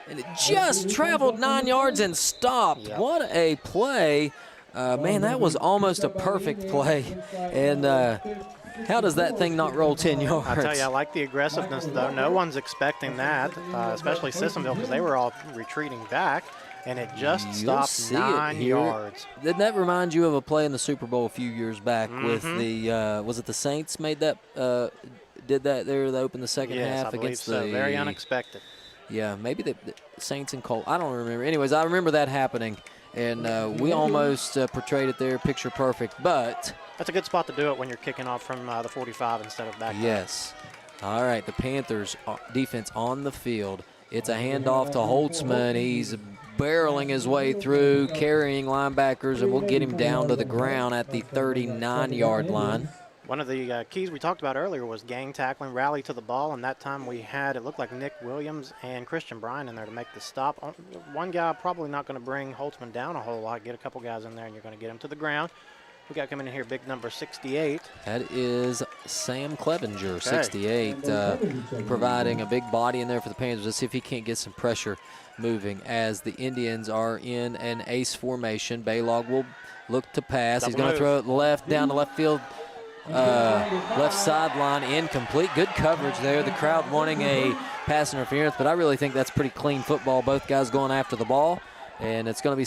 And it just traveled 9 yards and stopped. Yep. What a play. Man, that was almost a perfect play. And how does that thing not roll 10 yards? I tell you, I like the aggressiveness, though. No one's expecting that, especially Sissonville, because they were all retreating back. And it just stopped 9 yards. Didn't that remind you of a play in the Super Bowl a few years back with the, was it the Saints made that, did that there to open the second half against the. Very unexpected. Yeah, maybe the Saints and Colts. I don't remember. Anyways, I remember that happening. And we almost portrayed it there, picture perfect. But that's a good spot to do it when you're kicking off from the 45 instead of back. Yes. All right, the Panthers defense on the field. It's a handoff to Holtzman. He's barreling his way through, carrying linebackers, and we'll get him down to the ground at the 39-yard line. One of the keys we talked about earlier was gang tackling, rally to the ball, and that time we had, it looked like Nick Williams and Christian Bryan in there to make the stop. One guy probably not going to bring Holtzman down a whole lot. Get a couple guys in there, and you're going to get him to the ground. We got coming in here big number 68. That is Sam Clevenger, 68, providing a big body in there for the Panthers. Let's see if he can't get some pressure moving as the Indians are in an ace formation. Baylog will look to pass. He's going to throw it left, down to left field, left sideline, incomplete. Good coverage there. The crowd wanting a pass interference, but I really think that's pretty clean football. Both guys going after the ball, and it's going to be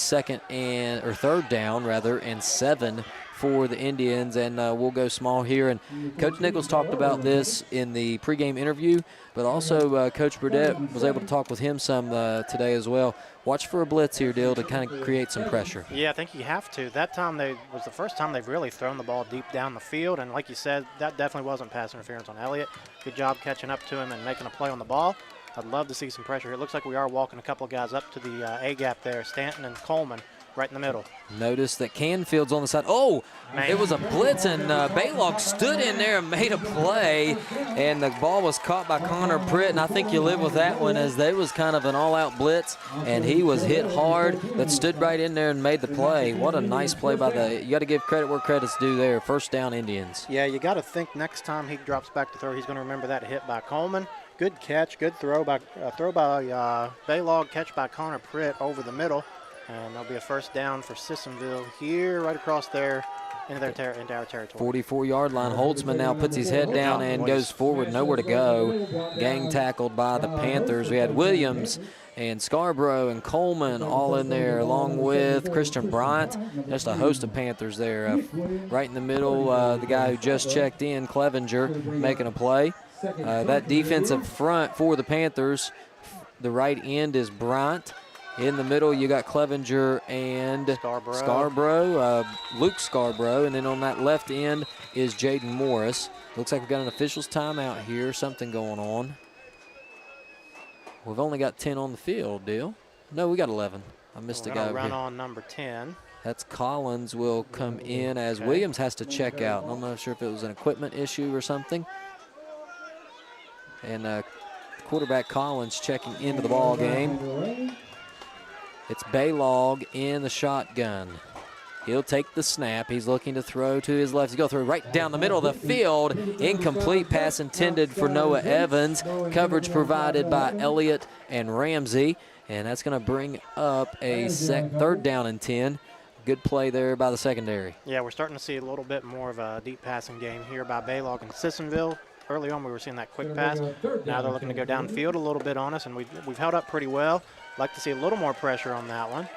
third down, and 7 for the Indians, and we'll go small here. And Coach Nichols talked about this in the pregame interview, but also Coach Burdett was able to talk with him some today as well. Watch for a blitz here, Dill, to kind of create some pressure. Yeah, I think you have to. That time was the first time they've really thrown the ball deep down the field, and like you said, that definitely wasn't pass interference on Elliott. Good job catching up to him and making a play on the ball. I'd love to see some pressure. It looks like we are walking a couple of guys up to the A-gap there, Stanton and Coleman. Right in the middle. Notice that Canfield's on the side. Oh, man. It was a blitz, and Baylog stood in there and made a play, and the ball was caught by Connor Pritt, and I think you live with that one as they was kind of an all-out blitz, and he was hit hard, but stood right in there and made the play. What a nice play by you got to give credit where credit's due there. First down, Indians. Yeah, you got to think next time he drops back to throw, he's going to remember that hit by Coleman. Good catch, good throw by Baylog, catch by Connor Pritt over the middle. And there'll be a first down for Sissonville here, right across there into our territory. 44-yard line. Holtzman now puts his head down and goes forward, nowhere to go. Gang tackled by the Panthers. We had Williams and Scarborough and Coleman all in there, along with Christian Bryant. Just a host of Panthers there. Right in the middle, the guy who just checked in, Clevenger, making a play. That defensive front for the Panthers, the right end is Bryant. In the middle, you got Clevenger and Scarborough, Luke Scarborough. And then on that left end is Jaden Morris. Looks like we've got an official's timeout here, something going on. We've only got 10 on the field, Dale. No, we got 11. I missed a guy over run here. On number 10. That's Collins will come in as Williams has to check out. I'm not sure if it was an equipment issue or something. And quarterback Collins checking into the ball game. It's Baylog in the shotgun. He'll take the snap. He's looking to throw to his left. He's going to throw right down the middle of the field. Incomplete pass intended for Noah Evans. Coverage provided by Elliott and Ramsey. And that's going to bring up a third down and 10. Good play there by the secondary. Yeah, we're starting to see a little bit more of a deep passing game here by Baylog and Sissonville. Early on, we were seeing that quick pass. Now they're looking to go downfield a little bit on us, and we've held up pretty well. Like to see a little more pressure on that one.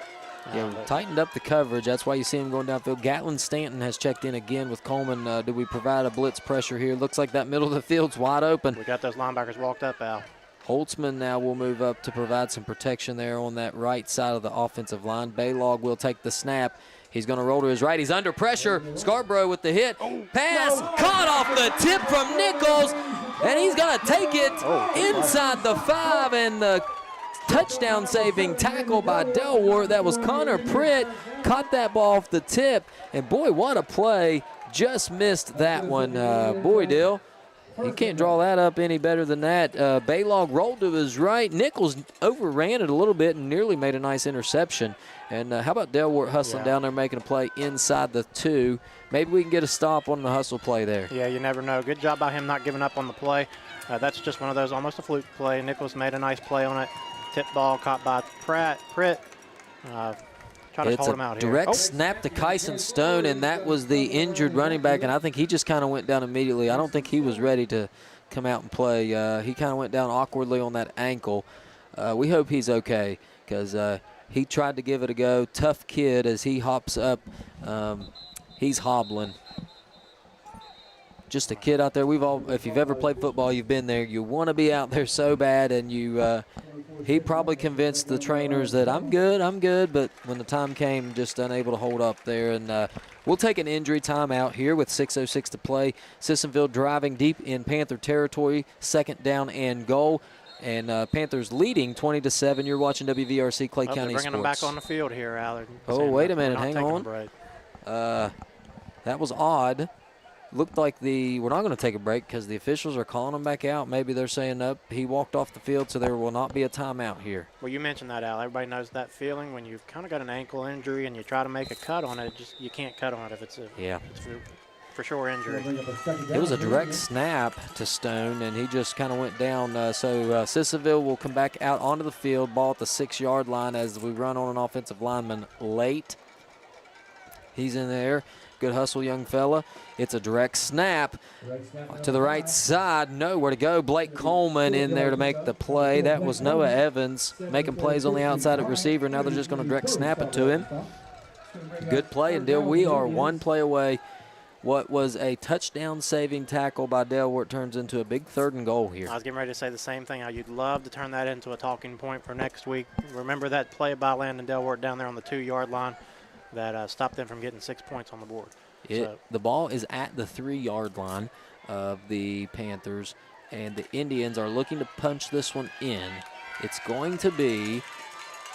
Yeah, tightened up the coverage. That's why you see him going downfield. Gatlin Stanton has checked in again with Coleman. Do we provide a blitz pressure here? Looks like that middle of the field's wide open. We got those linebackers walked up, Al. Holtzman now will move up to provide some protection there on that right side of the offensive line. Baylog will take the snap. He's going to roll to his right. He's under pressure. Scarborough with the hit. Pass caught off the tip from Nichols, and he's going to take it inside the 5, and the touchdown-saving tackle by Delwart. That was Connor Pritt. Caught that ball off the tip, and boy, what a play. Just missed that one. Boy, Dill, you can't draw that up any better than that. Baylog rolled to his right. Nichols overran it a little bit and nearly made a nice interception. And how about Delwart hustling down there, making a play inside the 2. Maybe we can get a stop on the hustle play there. Yeah, you never know. Good job by him not giving up on the play. That's just one of those, almost a fluke play. Nichols made a nice play on it. Tip ball caught by Pritt. Trying to hold him out here. Direct snap to Kyson Stone, and that was the injured running back, and I think he just kind of went down immediately. I don't think he was ready to come out and play. He kind of went down awkwardly on that ankle. We hope he's okay, because he tried to give it a go. Tough kid as he hops up. He's hobbling. Just a kid out there. If you've ever played football, you've been there. You want to be out there so bad, and he probably convinced the trainers that I'm good, but when the time came, just unable to hold up there. And we'll take an injury timeout here with 6:06 to play. Sissonville driving deep in Panther territory, second down and goal. And Panthers leading 20-7. You're watching WVRC Clay County Sports. Bringing them back on the field here, Al. Oh, wait a minute. Hang on. That was odd. Looked like we're not going to take a break because the officials are calling him back out. Maybe they're saying, nope, he walked off the field, so there will not be a timeout here. Well, you mentioned that, Al. Everybody knows that feeling when you've kind of got an ankle injury and you try to make a cut on it. You can't cut on it if it's a for sure injury. It was a direct snap to Stone, and he just kind of went down. So Sissonville will come back out onto the field, ball at the 6-yard line as we run on an offensive lineman late. He's in there. Good hustle, young fella. It's a direct snap to the right side. Nowhere to go. Blake Coleman in there to make the play. That was Noah Evans making plays on the outside at receiver. Now they're just going to direct snap it to him. Good play, and Dale, we are one play away. What was a touchdown-saving tackle by Delaware turns into a big 3rd and goal here. I was getting ready to say the same thing. How you'd love to turn that into a talking point for next week. Remember that play by Landon Delaware down there on the 2-yard line that stopped them from getting 6 points on the board. The ball is at the 3-yard line of the Panthers, and the Indians are looking to punch this one in. It's going to be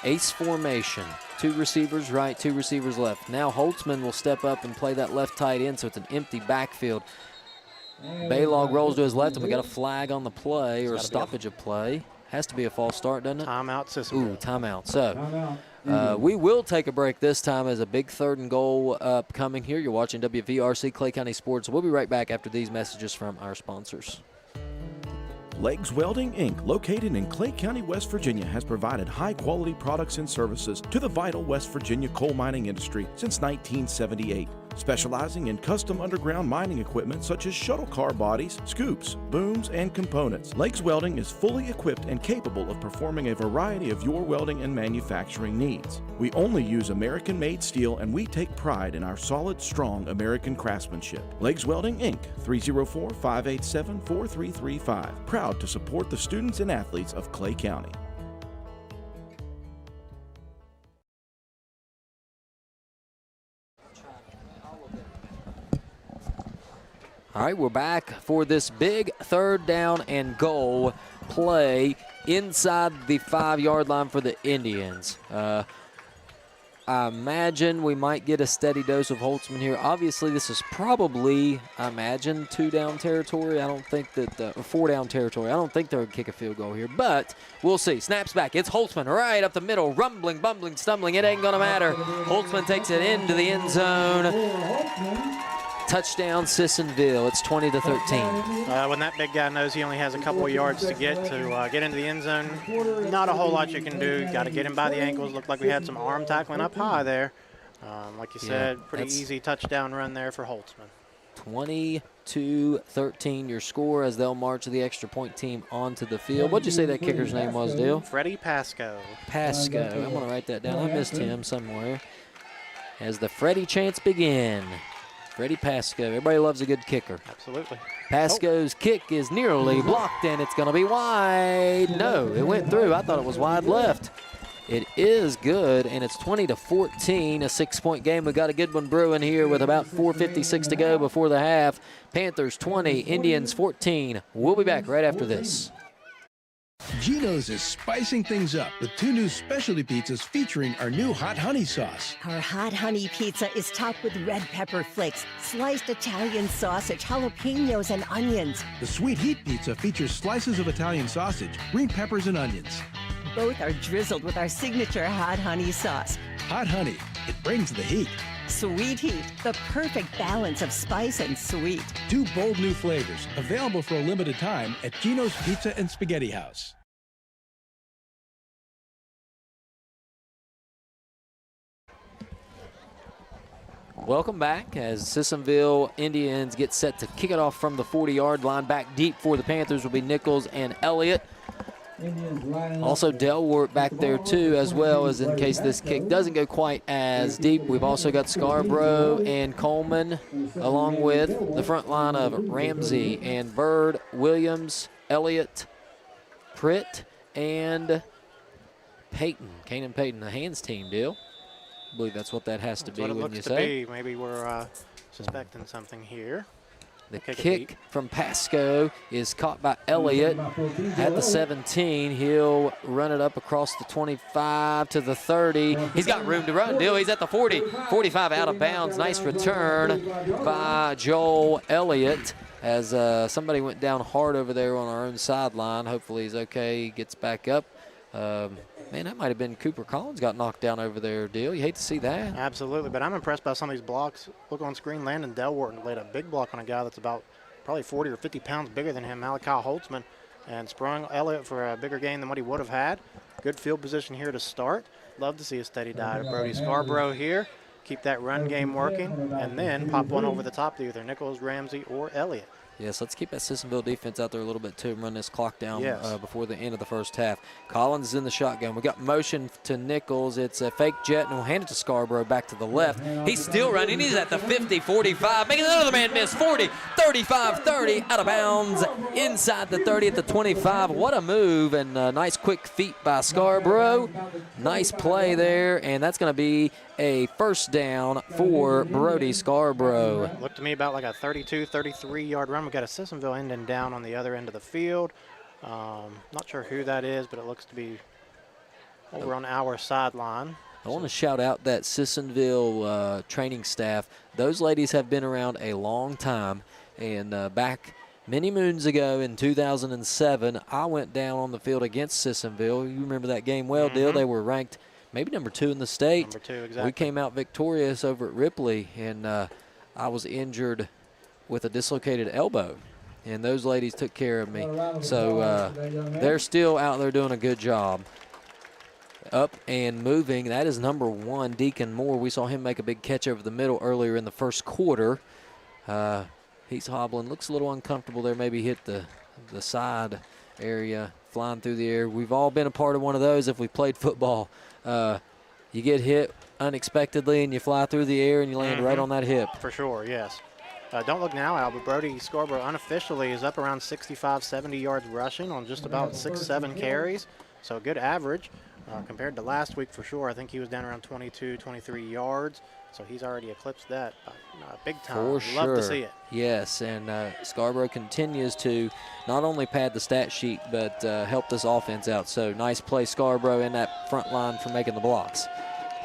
ace formation. 2 receivers right, 2 receivers left. Now Holtzman will step up and play that left tight end, so it's an empty backfield. Baylog rolls to his left, and we got a flag on the play, or a stoppage of play. Has to be a false start, doesn't it? Timeout, Sissonville. Ooh, timeout. So we will take a break this time as a big 3rd and goal upcoming here. You're watching WVRC Clay County Sports. We'll be right back after these messages from our sponsors. Legs Welding, Inc., located in Clay County, West Virginia, has provided high-quality products and services to the vital West Virginia coal mining industry since 1978. Specializing in custom underground mining equipment such as shuttle car bodies, scoops, booms, and components, Legs Welding is fully equipped and capable of performing a variety of your welding and manufacturing needs. We only use American-made steel, and we take pride in our solid, strong American craftsmanship. Legs Welding, Inc., 304-587-4335. Proud to support the students and athletes of Clay County. All right, we're back for this big 3rd down and goal play inside the 5-yard line for the Indians. I imagine we might get a steady dose of Holtzman here. Obviously, this is probably, I imagine, 2-down territory. I don't think that, or 4-down territory. I don't think they'll kick a field goal here, but we'll see. Snaps back. It's Holtzman right up the middle, rumbling, bumbling, stumbling. It ain't going to matter. Holtzman takes it into the end zone. Touchdown, Sissonville. It's 20-13. When that big guy knows he only has a couple of yards to get into the end zone, not a whole lot you can do. Got to get him by the ankles. Looked like we had some arm tackling up high there. Like you said, pretty easy touchdown run there for Holtzman. 22-13 your score as they'll march the extra point team onto the field. What'd you say that kicker's name was, Dale? Freddie Pasco. Pasco. I'm going to write that down. I missed him somewhere. As the Freddie chants begin. Freddie Pasco. Everybody loves a good kicker. Absolutely. Pasco's kick is nearly blocked, and it's going to be wide. No, it went through. I thought it was wide left. It is good, and it's 20-14, a 6-point game. We've got a good one brewing here with about 4:56 to go before the half. Panthers 20, Indians 14. We'll be back right after this. Geno's is spicing things up with 2 new specialty pizzas featuring our new hot honey sauce. Our hot honey pizza is topped with red pepper flakes, sliced Italian sausage, jalapenos, and onions. The sweet heat pizza features slices of Italian sausage, green peppers, and onions. Both are drizzled with our signature hot honey sauce. Hot honey, it brings the heat. Sweet heat, the perfect balance of spice and sweet. 2 bold new flavors, available for a limited time at Geno's Pizza and Spaghetti House. Welcome back as Sissonville Indians get set to kick it off from the 40-yard line. Back deep for the Panthers will be Nichols and Elliott. Also Delwart back there too, as well, as in case this kick doesn't go quite as deep. We've also got Scarborough and Coleman, along with the front line of Ramsey and Bird, Williams, Elliott, Pritt, and Payton. Kanan Payton, the hands team deal. I believe that's what that has to be, wouldn't you say? Maybe we're suspecting something here. The kick from Pasco is caught by Elliott at the 17. He'll run it up across the 25 to the 30. He's got room to run, Dill. He's at the 40. 45 out of bounds. Nice return by Joel Elliott as somebody went down hard over there on our own sideline. Hopefully he's okay. He gets back up. Man, that might have been Cooper Collins got knocked down over there, Deal. You hate to see that. Absolutely, but I'm impressed by some of these blocks. Look on screen, Landon Delworton laid a big block on a guy that's about probably 40 or 50 pounds bigger than him, Malachi Holtzman, and sprung Elliott for a bigger gain than what he would have had. Good field position here to start. Love to see a steady dive of Brody Scarborough here. Keep that run game working, and then pop one over the top to either Nichols, Ramsey, or Elliott. Yes, let's keep that Sissonville defense out there a little bit too and run this clock down before the end of the first half. Collins is in the shotgun. We got motion to Nichols. It's a fake jet, and we'll hand it to Scarborough back to the left. He's still running. He's at the 50, 45, making another man miss. 40, 35, 30, out of bounds, inside the 30 at the 25. What a move, and a nice quick feet by Scarborough. Nice play there, and that's going to be a first down for Brody Scarborough. Looked to me about like a 32, 33-yard run. We got a Sissonville ending down on the other end of the field. Not sure who that is, but it looks to be over on our sideline. I want to shout out that Sissonville training staff. Those ladies have been around a long time, and back many moons ago in 2007, I went down on the field against Sissonville. You remember that game well, Dill? They were ranked maybe number 2 in the state. Number 2, exactly. We came out victorious over at Ripley, and I was injured with a dislocated elbow, and those ladies took care of me. So they're still out there doing a good job. Up and moving, that is number 1, Deacon Moore. We saw him make a big catch over the middle earlier in the first quarter. He's hobbling, looks a little uncomfortable there, maybe hit the side area, flying through the air. We've all been a part of one of those if we played football. You get hit unexpectedly and you fly through the air and you land right on that hip. For sure, yes. Don't look now, Al, but Brody Scarborough unofficially is up around 65, 70 yards rushing on just about 6, 7 carries. So a good average compared to last week for sure. I think he was down around 22, 23 yards. So he's already eclipsed that big time. For sure. Love to see it. Yes, and Scarborough continues to not only pad the stat sheet, but help this offense out. So nice play, Scarborough, in that front line for making the blocks.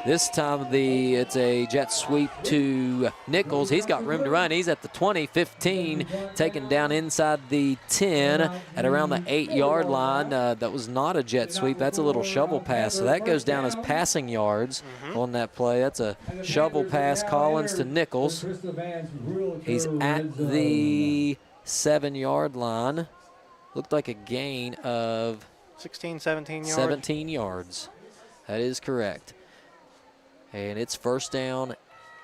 This time it's a jet sweep to Nichols. He's got room to run. He's at the 20, 15, taken down inside the 10 at around the 8-yard line. That was not a jet sweep. That's a little shovel pass. So that goes down as passing yards on that play. That's a shovel pass, Collins to Nichols. He's at the 7-yard line. Looked like a gain of 16, 17 yards. 17 yards. That is correct. And it's first down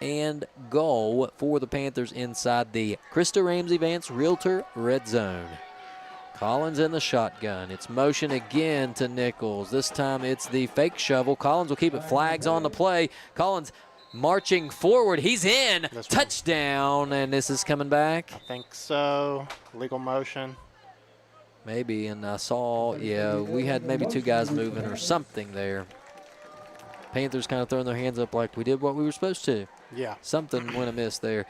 and goal for the Panthers inside the Krista Ramsey Vance Realtor red zone. Collins in the shotgun. It's motion again to Nichols. This time it's the fake shovel. Collins will keep it. Flags on the play. Collins marching forward. He's in. Touchdown. And this is coming back. I think so. Legal motion. Maybe. And I saw, we had maybe 2 guys moving or something there. Panthers kind of throwing their hands up like we did what we were supposed to. Yeah. Something went amiss there.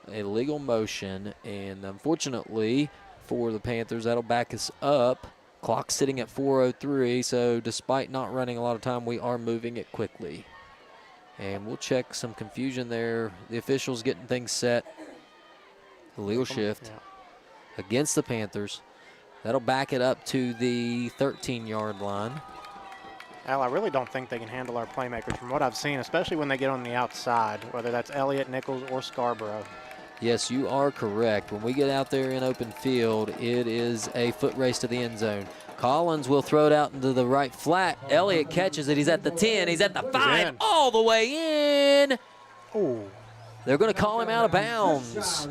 Illegal motion, and unfortunately for the Panthers, that'll back us up. Clock sitting at 4:03, so despite not running a lot of time, we are moving it quickly. And we'll check some confusion there. The officials getting things set. Illegal shift against the Panthers. That'll back it up to the 13-yard line. Al, I really don't think they can handle our playmakers from what I've seen, especially when they get on the outside, whether that's Elliott, Nichols, or Scarborough. Yes, you are correct. When we get out there in open field, it is a foot race to the end zone. Collins will throw it out into the right flat. Elliott catches it. He's at the 10. He's at the 5. All the way in. Oh. They're going to call him out of bounds.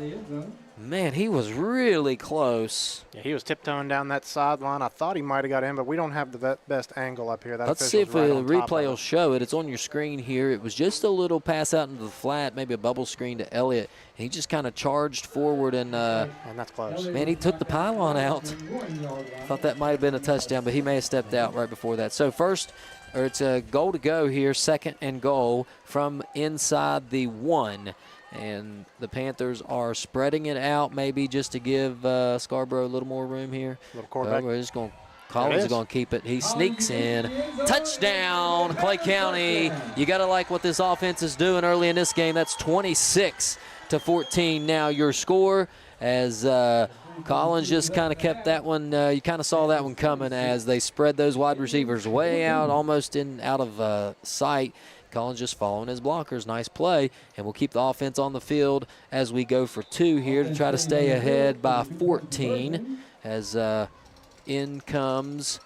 Man, he was really close. Yeah, he was tiptoeing down that sideline. I thought he might have got in, but we don't have the best angle up here. That Let's see if the replay will it. show it. It's on your screen here. It was just a little pass out into the flat, maybe a bubble screen to Elliott. He just kind of charged forward, and that's close. Man, he took the pylon out. Thought that might have been a touchdown, but he may have stepped out right before that. So it's a goal to go here, 2nd and goal from inside the 1. And the Panthers are spreading it out maybe just to give Scarborough a little more room here. Little quarterback. We're just going. Collins is going to keep it. He sneaks in. Touchdown, Clay County. You got to like what this offense is doing early in this game. That's 26-14 now your score as Collins just kind of kept that one. You kind of saw that one coming as they spread those wide receivers way out, almost out of sight. Collins just following his blockers. Nice play. And we'll keep the offense on the field as we go for 2 here to try to stay ahead by 14 as in comes,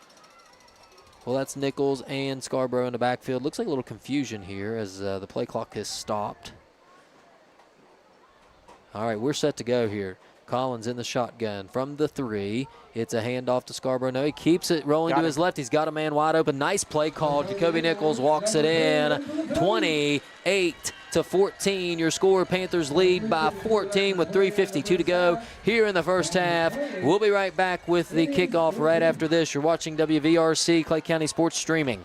well, that's Nichols and Scarborough in the backfield. Looks like a little confusion here as the play clock has stopped. All right, we're set to go here. Collins in the shotgun from the 3. It's a handoff to Scarborough. No, he keeps it rolling to his left. He's got a man wide open. Nice play called. Jacoby Nichols walks it in. 28-14. Your score, Panthers lead by 14 with 3:52 to go here in the first half. We'll be right back with the kickoff right after this. You're watching WVRC Clay County Sports Streaming.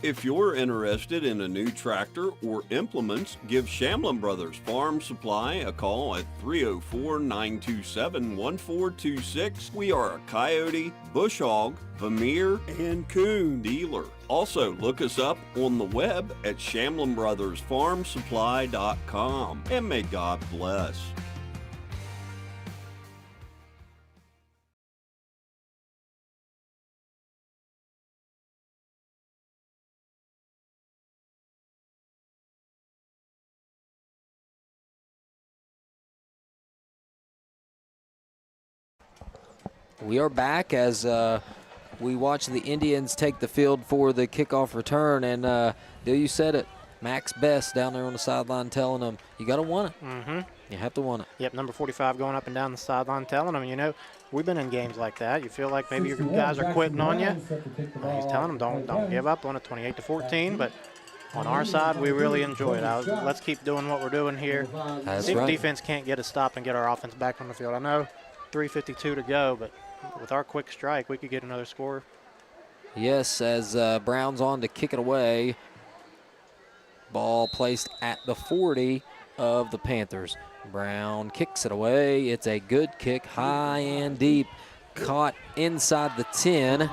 If you're interested in a new tractor or implements, give Shamlin Brothers Farm Supply a call at 304-927-1426. We are a coyote, bush hog, Vermeer, and coon dealer. Also, look us up on the web at ShamlinBrothersFarmSupply.com. And may God bless. We are back as we watch the Indians take the field for the kickoff return. And Dale, you said it, Max Best down there on the sideline telling them, you got to want it. Mm-hmm. You have to want it. Yep, number 45 going up and down the sideline telling them, you know, we've been in games like that. You feel like maybe your guys are quitting on you. He's telling them, don't give up on it, 28-14. But on our side, we really enjoy it. Let's keep doing what we're doing here. That's See if right. defense can't get a stop and get our offense back on the field. I know 3:52 to go, but with our quick strike, we could get another score. Yes, as Brown's on to kick it away. Ball placed at the 40 of the Panthers. Brown kicks it away. It's a good kick, high and deep. Caught inside the 10. The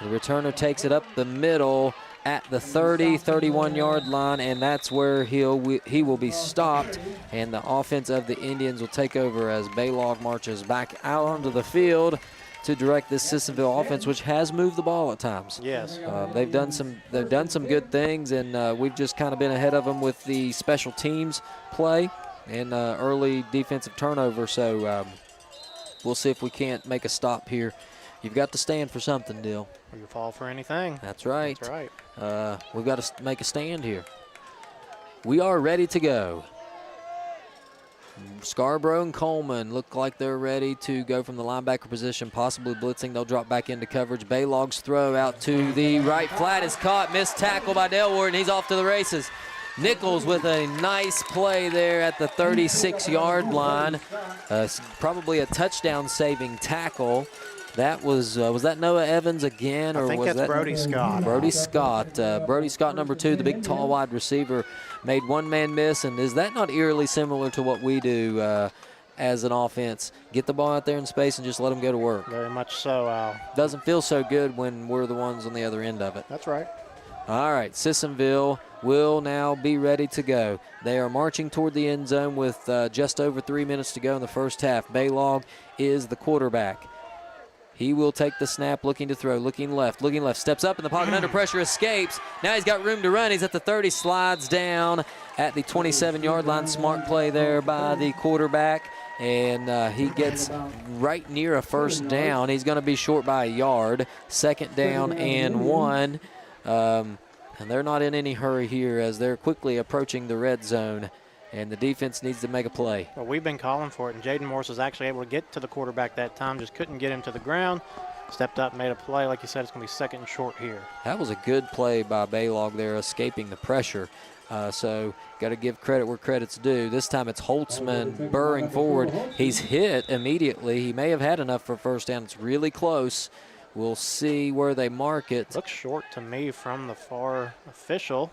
returner takes it up the middle at the 31-yard line, and that's where he will be stopped. And the offense of the Indians will take over as Baylog marches back out onto the field to direct this Sissonville offense, which has moved the ball at times. Yes. They've done some good things, and we've just kind of been ahead of them with the special teams play and early defensive turnover. So we'll see if we can't make a stop here. You've got to stand for something, Dill. You fall for anything. That's right. That's right. We've got to make a stand here. We are ready to go. Scarborough and Coleman look like they're ready to go from the linebacker position, possibly blitzing. They'll drop back into coverage. Baylog's throw out to the right flat is caught. Missed tackle by Delward, and he's off to the races. Nichols with a nice play there at the 36-yard line. Probably a touchdown-saving tackle. That was that Noah Evans again? Or I think was that's that Brody Scott. Brody Scott. Brody Scott, number 2, the big, tall wide receiver, made one man miss. And is that not eerily similar to what we do as an offense? Get the ball out there in space and just let them go to work. Very much so, Al. Doesn't feel so good when we're the ones on the other end of it. That's right. All right, Sissonville will now be ready to go. They are marching toward the end zone with just over 3 minutes to go in the first half. Baylog is the quarterback. He will take the snap, looking to throw, looking left, steps up in the pocket, under pressure, escapes. Now he's got room to run. He's at the 30, slides down at the 27-yard line. Smart play there by the quarterback, and he gets right near a first down. He's going to be short by a yard. Second down and 1. And they're not in any hurry here as they're quickly approaching the red zone. And the defense needs to make a play. Well, we've been calling for it, and Jaden Morris was actually able to get to the quarterback that time, just couldn't get him to the ground. Stepped up, made a play. Like you said, it's going to be second and short here. That was a good play by Baylog there, escaping the pressure. So got to give credit where credit's due. This time it's Holtzman burring forward. He's hit immediately. He may have had enough for a first down. It's really close. We'll see where they mark it. Looks short to me from the far official.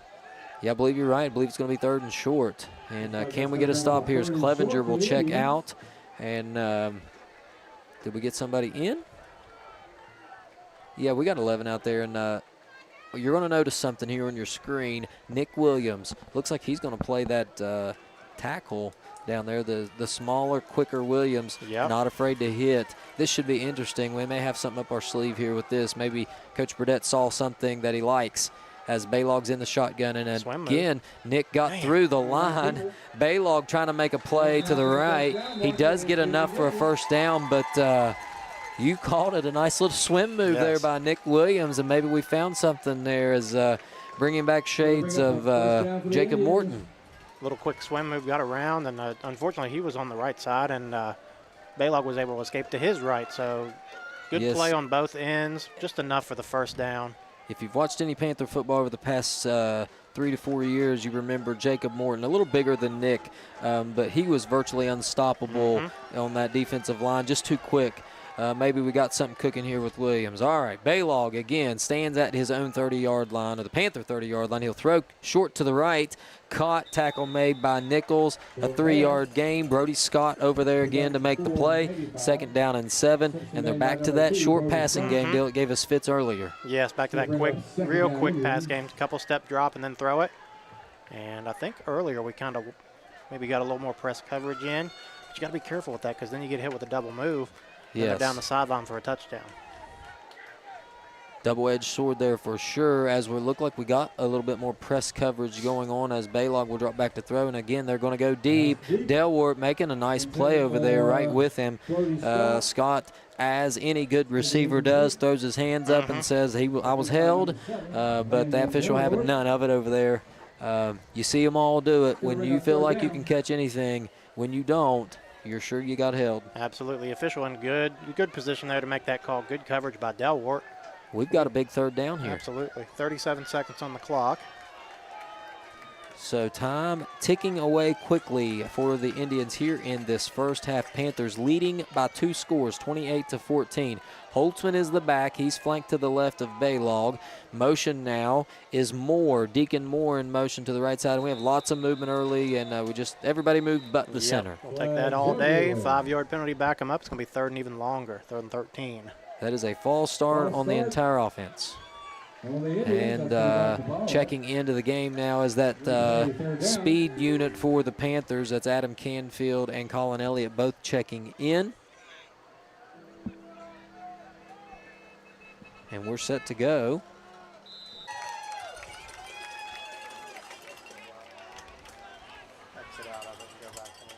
Yeah, I believe you're right. I believe it's going to be 3rd and short. And can we get a stop here as Clevenger will check out? And did we get somebody in? Yeah, we got 11 out there. And you're going to notice something here on your screen. Nick Williams. Looks like he's going to play that tackle down there. The smaller, quicker Williams, not afraid to hit. This should be interesting. We may have something up our sleeve here with this. Maybe Coach Burdett saw something that he likes as Baylog's in the shotgun. And again, Nick got through the line. Baylog trying to make a play to the right. He does get enough for a first down, but you called it a nice little swim move there by Nick Williams, and maybe we found something there as bringing back shades of Jacob Morton. Little quick swim move, got around, and unfortunately he was on the right side, and Baylog was able to escape to his right. So good play on both ends, just enough for the first down. If you've watched any Panther football over the past 3 to 4 years, you remember Jacob Morton, a little bigger than Nick, but he was virtually unstoppable on that defensive line, just too quick. Maybe we got something cooking here with Williams. All right, Baylog again stands at his own 30-yard line, or the Panther 30-yard line. He'll throw short to the right. Caught, tackle made by Nichols. A 3-yard gain. Brody Scott over there again to make the play. 2nd down and 7, and they're back to that short passing game deal that gave us fits earlier. Yes, back to that real quick pass game. Couple step drop and then throw it. And I think earlier we kind of maybe got a little more press coverage in. But you got to be careful with that because then you get hit with a double move. They're down the sideline for a touchdown. Double-edged sword there for sure, as we look like we got a little bit more press coverage going on as Baylog will drop back to throw. And again, they're going to go deep. Delwart making a nice play over there right with him. Scott, as any good receiver does, throws his hands up and says, I was held, but the official having none of it over there. You see them all do it. When you feel like you can catch anything, when you don't, you're sure you got held. Absolutely. Official in good position there to make that call. Good coverage by Delwart. We've got a big 3rd down here. Absolutely. 37 seconds on the clock. So time ticking away quickly for the Indians here in this first half. Panthers leading by 2 scores, 28-14. Holtzman is the back. He's flanked to the left of Baylog. Motion now is Moore. Deacon Moore in motion to the right side. And we have lots of movement early, and everybody moved but the center. We'll take that all day. 5-yard penalty, back them up. It's going to be 3rd and even longer, 3rd and 13. That is a false start on the entire offense. And checking into the game now is that speed unit for the Panthers. That's Adam Canfield and Colin Elliott both checking in. And we're set to go. Exit out of it and go back in.